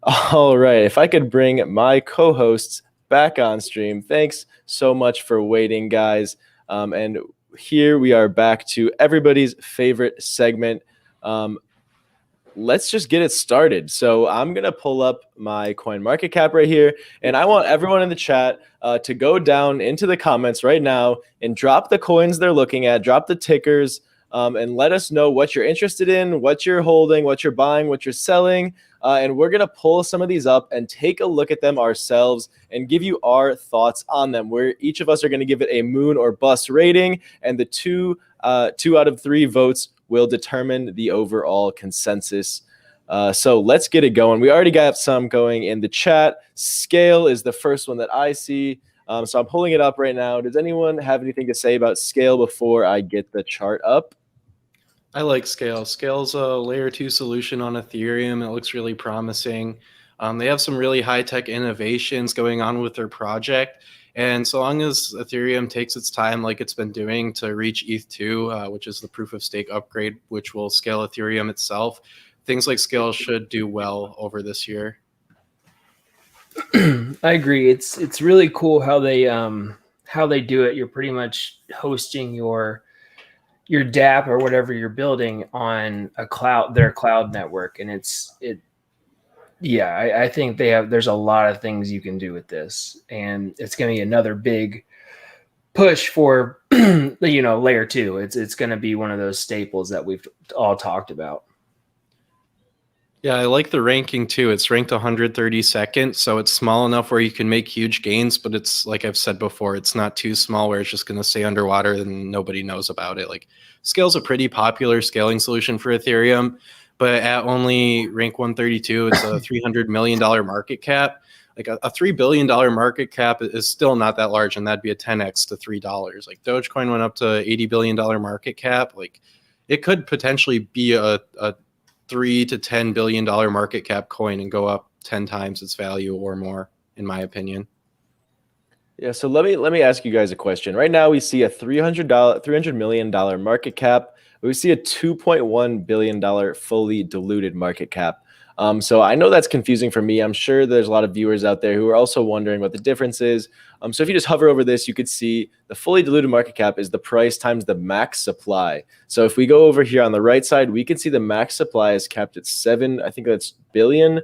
All right, if I could bring my co-hosts back on stream. Thanks so much for waiting, guys. And here we are back to everybody's favorite segment. Let's just get it started. So I'm going to pull up my coin market cap right here, and I want everyone in the chat to go down into the comments right now and drop the coins they're looking at, drop the tickers, and let us know what you're interested in, what you're holding, what you're buying, what you're selling. And we're going to pull some of these up and take a look at them ourselves and give you our thoughts on them. Where each of us are going to give it a moon or bust rating, and the two out of 3 votes will determine the overall consensus. So let's get it going. We already got some going in the chat. Scale is the first one that I see. So I'm pulling it up right now. Does anyone have anything to say about Scale before I get the chart up? I like Scale. Scale's a layer 2 solution on Ethereum. It looks really promising. They have some really high-tech innovations going on with their project. And so long as Ethereum takes its time like it's been doing to reach ETH2, which is the proof of stake upgrade, which will scale Ethereum itself, things like Scale should do well over this year. I agree. It's really cool how they do it. You're pretty much hosting your DApp or whatever you're building on their cloud network, and I think there's a lot of things you can do with this, and it's going to be another big push for layer 2. It's going to be one of those staples that we've all talked about. Yeah, I like the ranking too. It's ranked 132nd, so it's small enough where you can make huge gains, but it's like I've said before, it's not too small where it's just going to stay underwater and nobody knows about it. Like Scale's a pretty popular scaling solution for Ethereum, but at only rank 132, it's a $300 million market cap. Like a $3 billion market cap is still not that large, and that'd be a 10x to $3. Like Dogecoin went up to $80 billion market cap. Like it could potentially be a $3 to $10 billion market cap coin and go up 10 times its value or more, in my opinion. Yeah, so let me ask you guys a question. Right now we see a $300 million market cap. We see a $2.1 billion fully diluted market cap. So I know that's confusing for me. I'm sure there's a lot of viewers out there who are also wondering what the difference is. So if you just hover over this, you could see the fully diluted market cap is the price times the max supply. So if we go over here on the right side, we can see the max supply is capped at 7, I think that's billion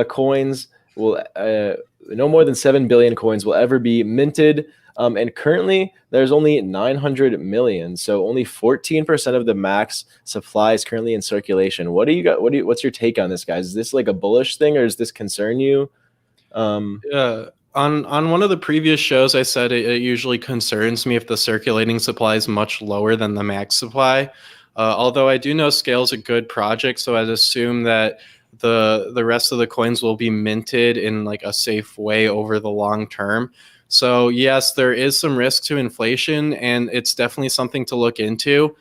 coins. No more than 7 billion coins will ever be minted. And currently there's only 900 million. So only 14% of the max supply is currently in circulation. What do you got? What's your take on this, guys? Is this like a bullish thing, or does this concern you? On one of the previous shows, I said it usually concerns me if the circulating supply is much lower than the max supply. Although I do know Scale's a good project, so I'd assume that the rest of the coins will be minted in like a safe way over the long term. So yes, there is some risk to inflation, and it's definitely something to look into.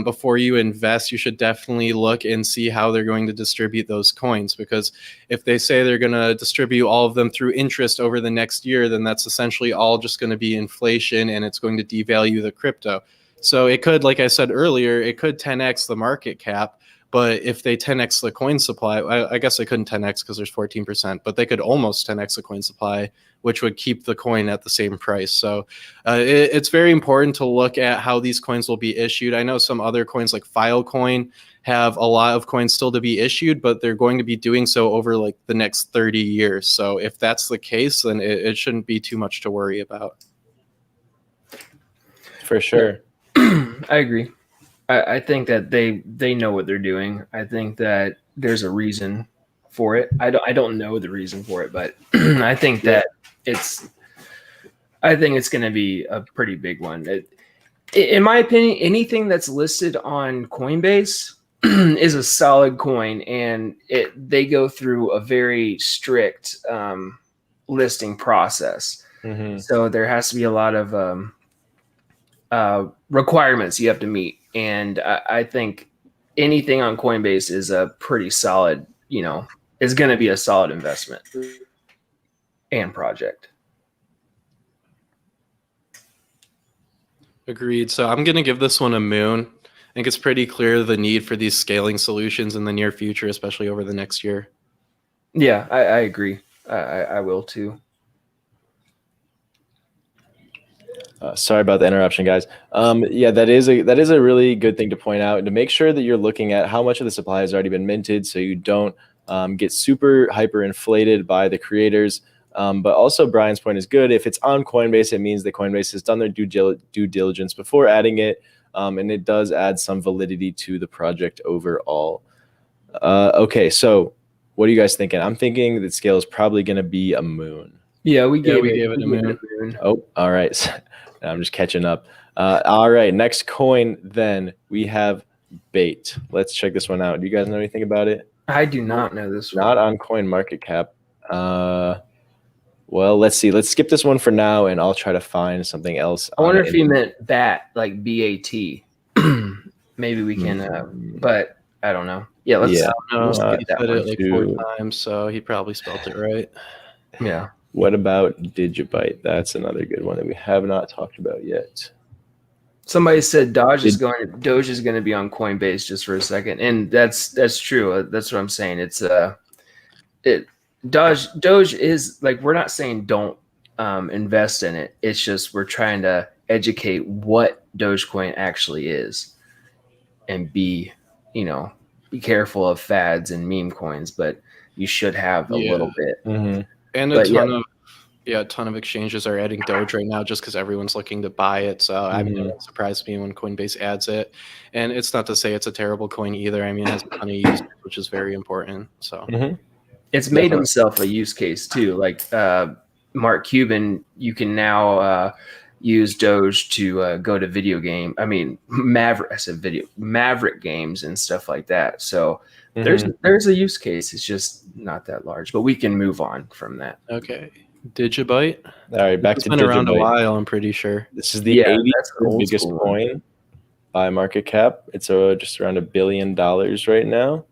Before you invest, you should definitely look and see how they're going to distribute those coins, because if they say they're going to distribute all of them through interest over the next year, then that's essentially all just going to be inflation, and it's going to devalue the crypto. So it could, like I said earlier, it could 10x the market cap. But if they 10x the coin supply, I guess they couldn't 10x because there's 14%, but they could almost 10x the coin supply, which would keep the coin at the same price. So it's very important to look at how these coins will be issued. I know some other coins like Filecoin have a lot of coins still to be issued, but they're going to be doing so over like the next 30 years. So if that's the case, then it shouldn't be too much to worry about. For sure. I agree. I think that they know what they're doing. I think that there's a reason for it. I don't know the reason for it, but I think that it's going to be a pretty big one. In my opinion, anything that's listed on Coinbase is a solid coin, and they go through a very strict listing process. Mm-hmm. So there has to be a lot of requirements you have to meet. And I think anything on Coinbase is a pretty solid, is going to be a solid investment and project. Agreed. So I'm going to give this one a moon. I think it's pretty clear the need for these scaling solutions in the near future, especially over the next year. Yeah, I agree. I will too. Sorry about the interruption, guys. Yeah, that is a really good thing to point out, and to make sure that you're looking at how much of the supply has already been minted, so you don't get super hyper inflated by the creators. But also, Brian's point is good. If it's on Coinbase, it means that Coinbase has done their due diligence before adding it, and it does add some validity to the project overall. Okay, so what are you guys thinking? I'm thinking that scale is probably going to be a moon. Yeah, we gave it a moon. Oh, all right. I'm just catching up. All right, next coin then we have Bait. Let's check this one out. Do you guys know anything about it? I do not know this one. Not on Coin Market Cap. Well, let's see. Let's skip this one for now, and I'll try to find something else. I wonder if he meant BAT, like BAT. Maybe we can, but I don't know. Yeah, let's. He that said it one like too. 4 times, so he probably spelled it right. Yeah. What about Digibyte? That's another good one that we have not talked about yet. Somebody said Doge is going to be on Coinbase just for a second, and that's true. That's what I'm saying. It's Doge is like, we're not saying don't invest in it. It's just we're trying to educate what Dogecoin actually is, and be careful of fads and meme coins, but you should have a little bit. Mm-hmm. And a ton of exchanges are adding Doge right now just because everyone's looking to buy it. So I mean, it won't surprise me when Coinbase adds it. And it's not to say it's a terrible coin either. I mean, it has a ton of use, which is very important. So it's made himself a use case too. Like Mark Cuban, you can now use Doge to go to Maverick games and stuff like that. So there's a use case. It's just not that large, but we can move on from that. Okay. Digibyte. All right, back It's to been Digibyte. around a while, I'm pretty sure. This is the 80th biggest coin by market cap. It's just around $1 billion right now.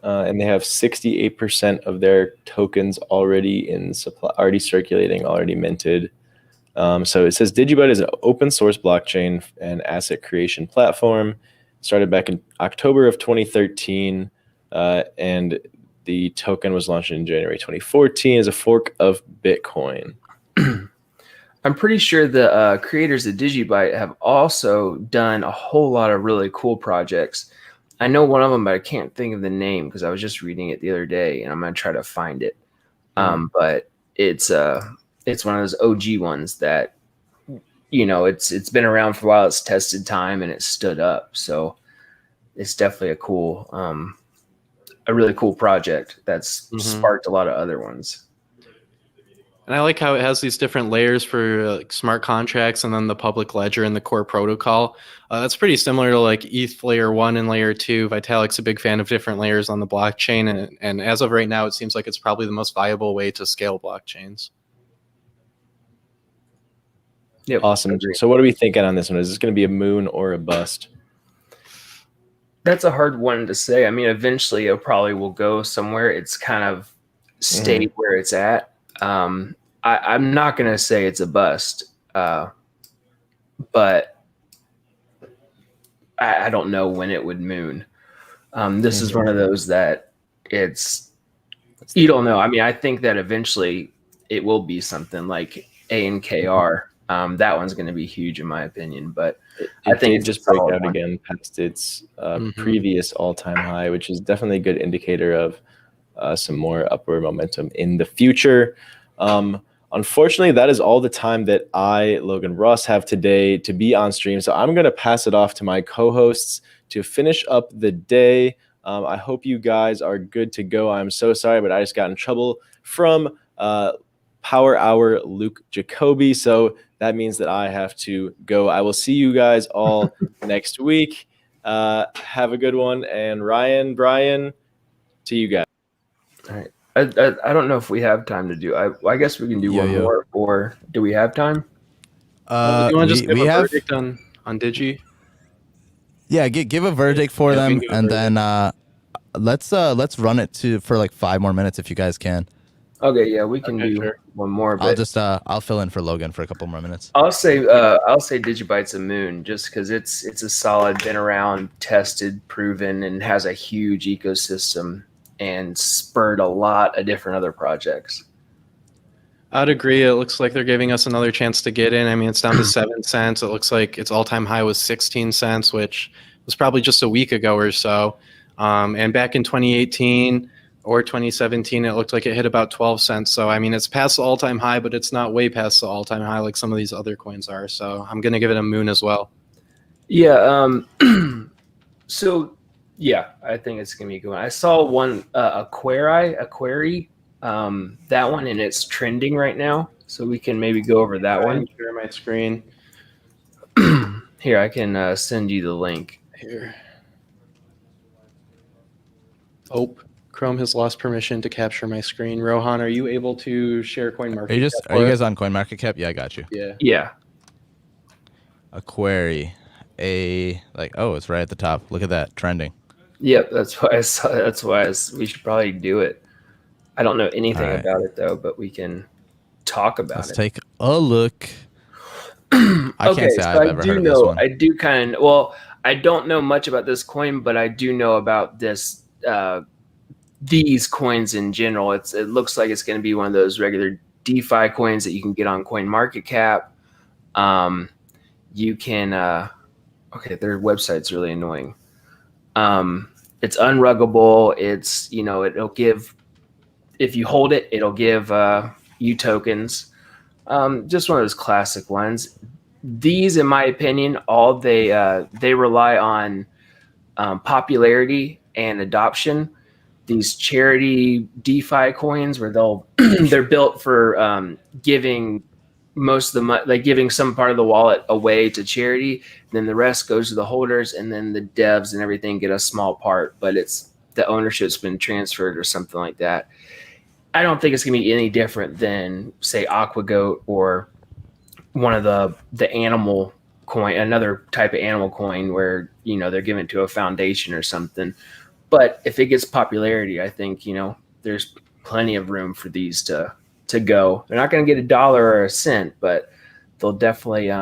And they have 68% of their tokens already in supply, already circulating, already minted. So it says Digibyte is an open source blockchain and asset creation platform. Started back in October of 2013, and the token was launched in January 2014 as a fork of Bitcoin. I'm pretty sure the creators of Digibyte have also done a whole lot of really cool projects. I know one of them, but I can't think of the name because I was just reading it the other day, and I'm going to try to find it. But it's one of those OG ones that, it's been around for a while. It's tested time and it stood up. So it's definitely a really cool project that's sparked a lot of other ones. And I like how it has these different layers for like smart contracts and then the public ledger and the core protocol. That's pretty similar to like ETH layer 1 and layer 2. Vitalik's a big fan of different layers on the blockchain. And as of right now, it seems like it's probably the most viable way to scale blockchains. Yep. Awesome. So what are we thinking on this one? Is this going to be a moon or a bust? That's a hard one to say. I mean, eventually it probably will go somewhere. It's kind of stayed where it's at. I'm not going to say it's a bust, but I don't know when it would moon. This is one of those that you don't know. I mean, I think that eventually it will be something like ANKR. That one's going to be huge in my opinion, but I think it just break out again past its previous all-time high, which is definitely a good indicator of some more upward momentum in the future. Unfortunately, that is all the time that I, Logan Ross, have today to be on stream. So I'm going to pass it off to my co-hosts to finish up the day. I hope you guys are good to go. I'm so sorry, but I just got in trouble from Power Hour Luke Jacoby. So that means that I have to go. I will see you guys all next week. Have a good one. And Ryan, Brian, to you guys. All right. I don't know if we have time to do. I guess we can do one more. Or do we have time? You want to just give a verdict on Digi? Yeah, give a verdict for them, and then let's run it for like 5 more minutes if you guys can. Okay, yeah, we can do one more. But I'll fill in for Logan for a couple more minutes. I'll say Digibyte's a moon just because it's a solid, been around, tested, proven, and has a huge ecosystem and spurred a lot of different other projects. I'd agree. It looks like they're giving us another chance to get in. I mean, it's down to 7 cents. It looks like its all-time high was 16 cents, which was probably just a week ago or so. And back in 2018 or 2017, it looked like it hit about 12 cents. So, I mean, it's past the all-time high, but it's not way past the all-time high like some of these other coins are. So I'm going to give it a moon as well. Yeah. So, yeah, I think it's going to be good. I saw one, Aquari, that one, and it's trending right now. So we can maybe go over that one. Share my screen. Here, I can send you the link. Here. Oh, Chrome has lost permission to capture my screen. Rohan, are you able to share CoinMarketCap? Are you guys on CoinMarketCap? Yeah, I got you. Yeah. A query. It's right at the top. Look at that, trending. Yep, that's why I saw. That's why we should probably do it. I don't know anything about it though, but we can talk about it. Let's take a look. I can't say I've ever heard of this one. I do kind of. Well, I don't know much about this coin, but I do know about this. These coins in general. It looks like it's going to be one of those regular DeFi coins that you can get on CoinMarketCap. You can. Their website's really annoying. It's unruggable. It's, it'll give, if you hold it, it'll give you tokens. Just one of those classic ones. These, in my opinion, all they rely on popularity and adoption. These charity DeFi coins where they're built for giving most of the money, like giving some part of the wallet away to charity, then the rest goes to the holders, and then the devs and everything get a small part, but it's the ownership's been transferred or something like that. I don't think it's gonna be any different than say AquaGoat or one of the animal coin, another type of animal coin where they're giving it to a foundation or something. But if it gets popularity, I think there's plenty of room for these to go. They're not going to get $1 or a cent, but they'll definitely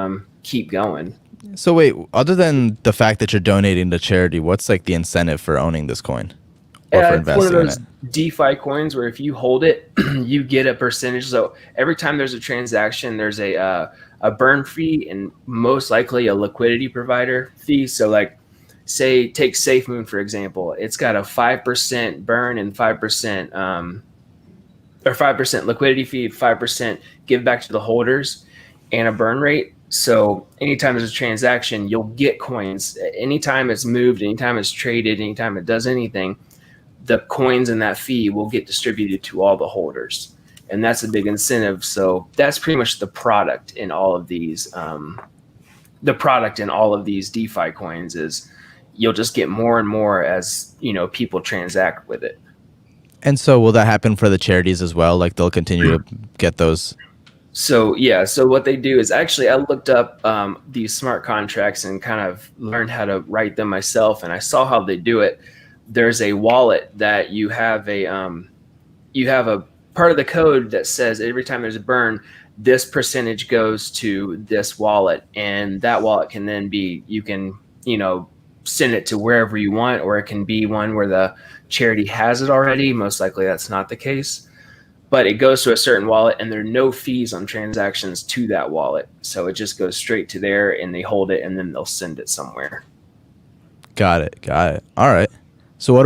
keep going. So wait, other than the fact that you're donating to charity, what's like the incentive for owning this coin or for investing one of those in it? DeFi coins where if you hold it, you get a percentage. So every time there's a transaction, there's a burn fee and most likely a liquidity provider fee. So like, say take SafeMoon for example, it's got a 5% burn and 5%. Or 5% liquidity fee, 5% give back to the holders, and a burn rate. So anytime there's a transaction, you'll get coins. Anytime it's moved, anytime it's traded, anytime it does anything, the coins and that fee will get distributed to all the holders. and that's a big incentive. So that's pretty much the product in all of these. The product in all of these DeFi coins is you'll just get more and more as people transact with it. And so will that happen for the charities as well? Like they'll continue to get those? So yeah, so what they do is actually I looked up these smart contracts and kind of learned how to write them myself, and I saw how they do it. There's a wallet that you have a part of the code that says every time there's a burn, this percentage goes to this wallet, and that wallet can then be, you can send it to wherever you want, or it can be one where the charity has it already. Most likely that's not the case, but it goes to a certain wallet and there are no fees on transactions to that wallet. So it just goes straight to there and they hold it and then they'll send it somewhere. Got it. All right. So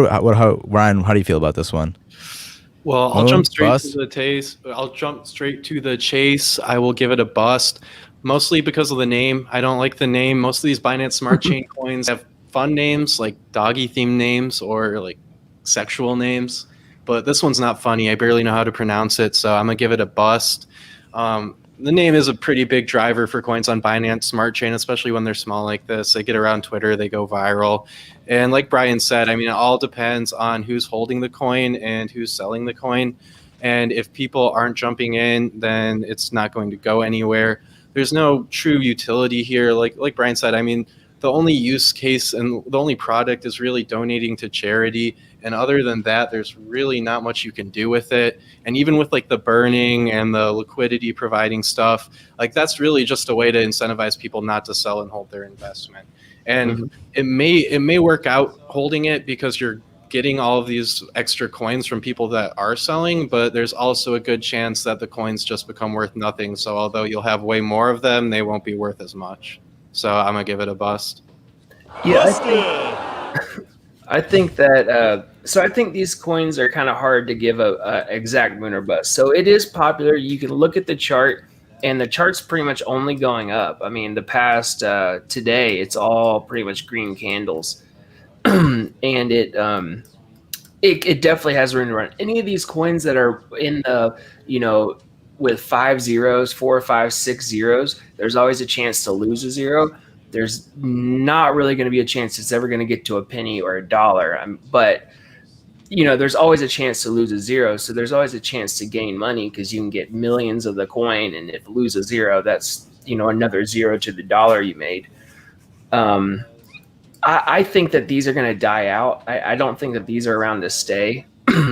Ryan, how do you feel about this one? Well, I'll jump straight to the chase. I will give it a bust, mostly because of the name. I don't like the name. Most of these Binance Smart Chain coins have fun names, like doggy themed names or like sexual names, but this one's not funny. I barely know how to pronounce it, so I'm gonna give it a bust. The name is a pretty big driver for coins on Binance Smart Chain, especially when they're small like this. They get around Twitter, they go viral. And like Brian said, I mean, it all depends on who's holding the coin and who's selling the coin. And if people aren't jumping in, then it's not going to go anywhere. There's no true utility here. Like Brian said, I mean, the only use case and the only product is really donating to charity. And other than that, there's really not much you can do with it. And even with like the burning and the liquidity providing stuff, like that's really just a way to incentivize people not to sell and hold their investment. And it may work out holding it because you're getting all of these extra coins from people that are selling, but there's also a good chance that the coins just become worth nothing. So although you'll have way more of them, they won't be worth as much. So I'm gonna give it a bust. Yeah, I think that. So I think these coins are kind of hard to give a exact win or bust. So it is popular. You can look at the chart, and the chart's pretty much only going up. I mean, the past today, it's all pretty much green candles, and it definitely has room to run. Any of these coins that are in the with 5 zeros, 4, 5, 6 zeros, there's always a chance to lose a zero. There's not really going to be a chance it's ever going to get to a penny or a dollar. But, there's always a chance to lose a zero. So there's always a chance to gain money because you can get millions of the coin. And if you lose a zero, that's, another zero to the dollar you made. I think that these are going to die out. I don't think that these are around to stay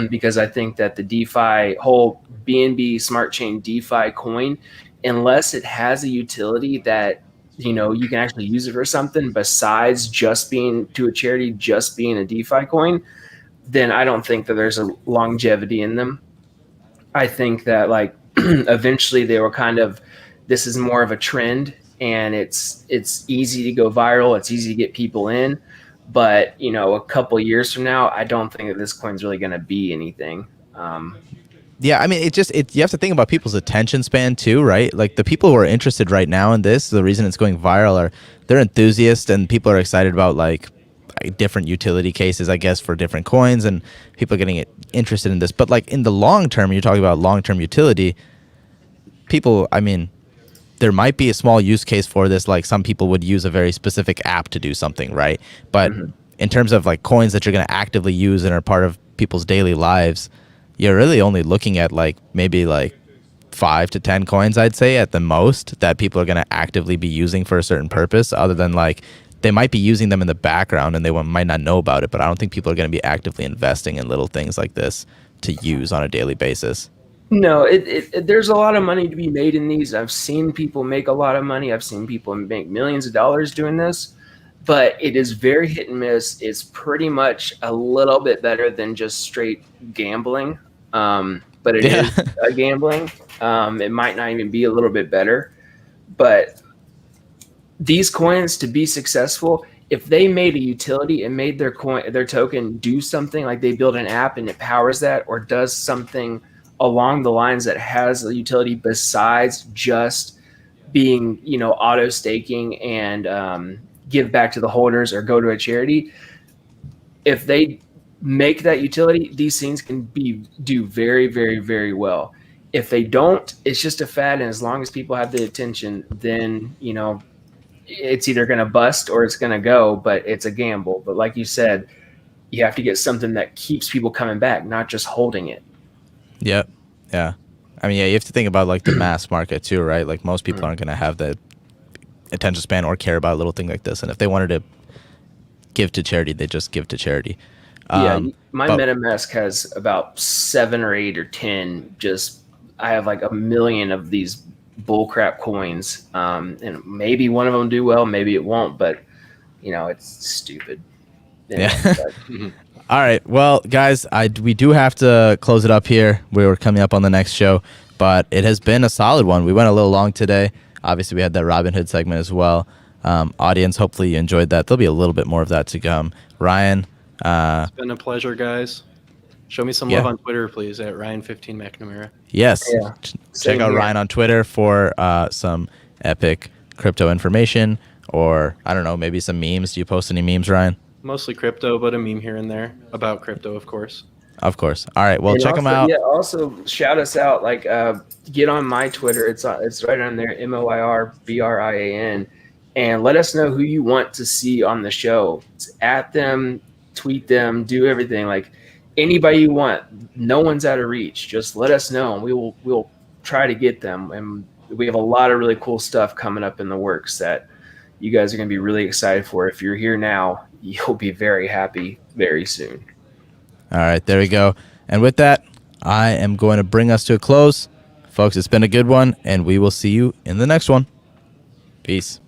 because I think that the DeFi whole BNB Smart Chain DeFi coin, unless it has a utility that you can actually use it for something besides just being to a charity, just being a DeFi coin, then I don't think that there's a longevity in them. I think that eventually they were this is more of a trend and it's easy to go viral. It's easy to get people in, but a couple years from now, I don't think that this coin's really going to be anything. Yeah, I mean, you have to think about people's attention span too, right? Like the people who are interested right now in this, the reason it's going viral they're enthusiasts and people are excited about like different utility cases, I guess, for different coins, and people are getting interested in this. But like in the long term, you're talking about long-term utility, people, I mean, there might be a small use case for this. Like some people would use a very specific app to do something, right? But in terms of like coins that you're going to actively use and are part of people's daily lives, you're really only looking at maybe 5 to 10 coins, I'd say, at the most, that people are going to actively be using for a certain purpose, other than they might be using them in the background and they might not know about it, but I don't think people are going to be actively investing in little things like this to use on a daily basis. No, there's a lot of money to be made in these. I've seen people make a lot of money. I've seen people make millions of dollars doing this, but it is very hit and miss. It's pretty much a little bit better than just straight gambling. But it is gambling. It might not even be a little bit better, but these coins, to be successful, if they made a utility and made their token do something, like they build an app and it powers that, or does something along the lines that has a utility besides just being, auto staking and give back to the holders or go to a charity, if they make that utility, these things can do very, very, very well. If they don't, it's just a fad. And as long as people have the attention, then, you know, it's either going to bust or it's going to go, but it's a gamble. But like you said, you have to get something that keeps people coming back, not just holding it. Yep. Yeah. I mean, yeah, you have to think about like the mass market too, right? Like most people aren't going to have the attention span or care about a little thing like this. And if they wanted to give to charity, they just give to charity. My MetaMask has about 7 or 8 or 10. I have like 1 million of these bullcrap coins, and maybe one of them do well, maybe it won't. But you know, it's stupid. Yeah. All right. Well, guys, we do have to close it up here. We were coming up on the next show, but it has been a solid one. We went a little long today. Obviously, we had that Robinhood segment as well. Audience, hopefully you enjoyed that. There'll be a little bit more of that to come. Ryan. It's been a pleasure, guys. Show me some love on Twitter, please, at Ryan15McNamara. Yes. Yeah. Check out Ryan on Twitter for some epic crypto information, or, I don't know, maybe some memes. Do you post any memes, Ryan? Mostly crypto, but a meme here and there about crypto, of course. Of course. All right. Well, and check also, them out. Yeah. Also, shout us out. Like, get on my Twitter. It's right on there. MoirBrian, and let us know who you want to see on the show. At them, tweet them, do everything. Like anybody you want. No one's out of reach. Just let us know, and we'll try to get them. And we have a lot of really cool stuff coming up in the works that you guys are going to be really excited for. If you're here now, you'll be very happy very soon. All right, there we go. And with that, I am going to bring us to a close. Folks, it's been a good one, and we will see you in the next one. Peace.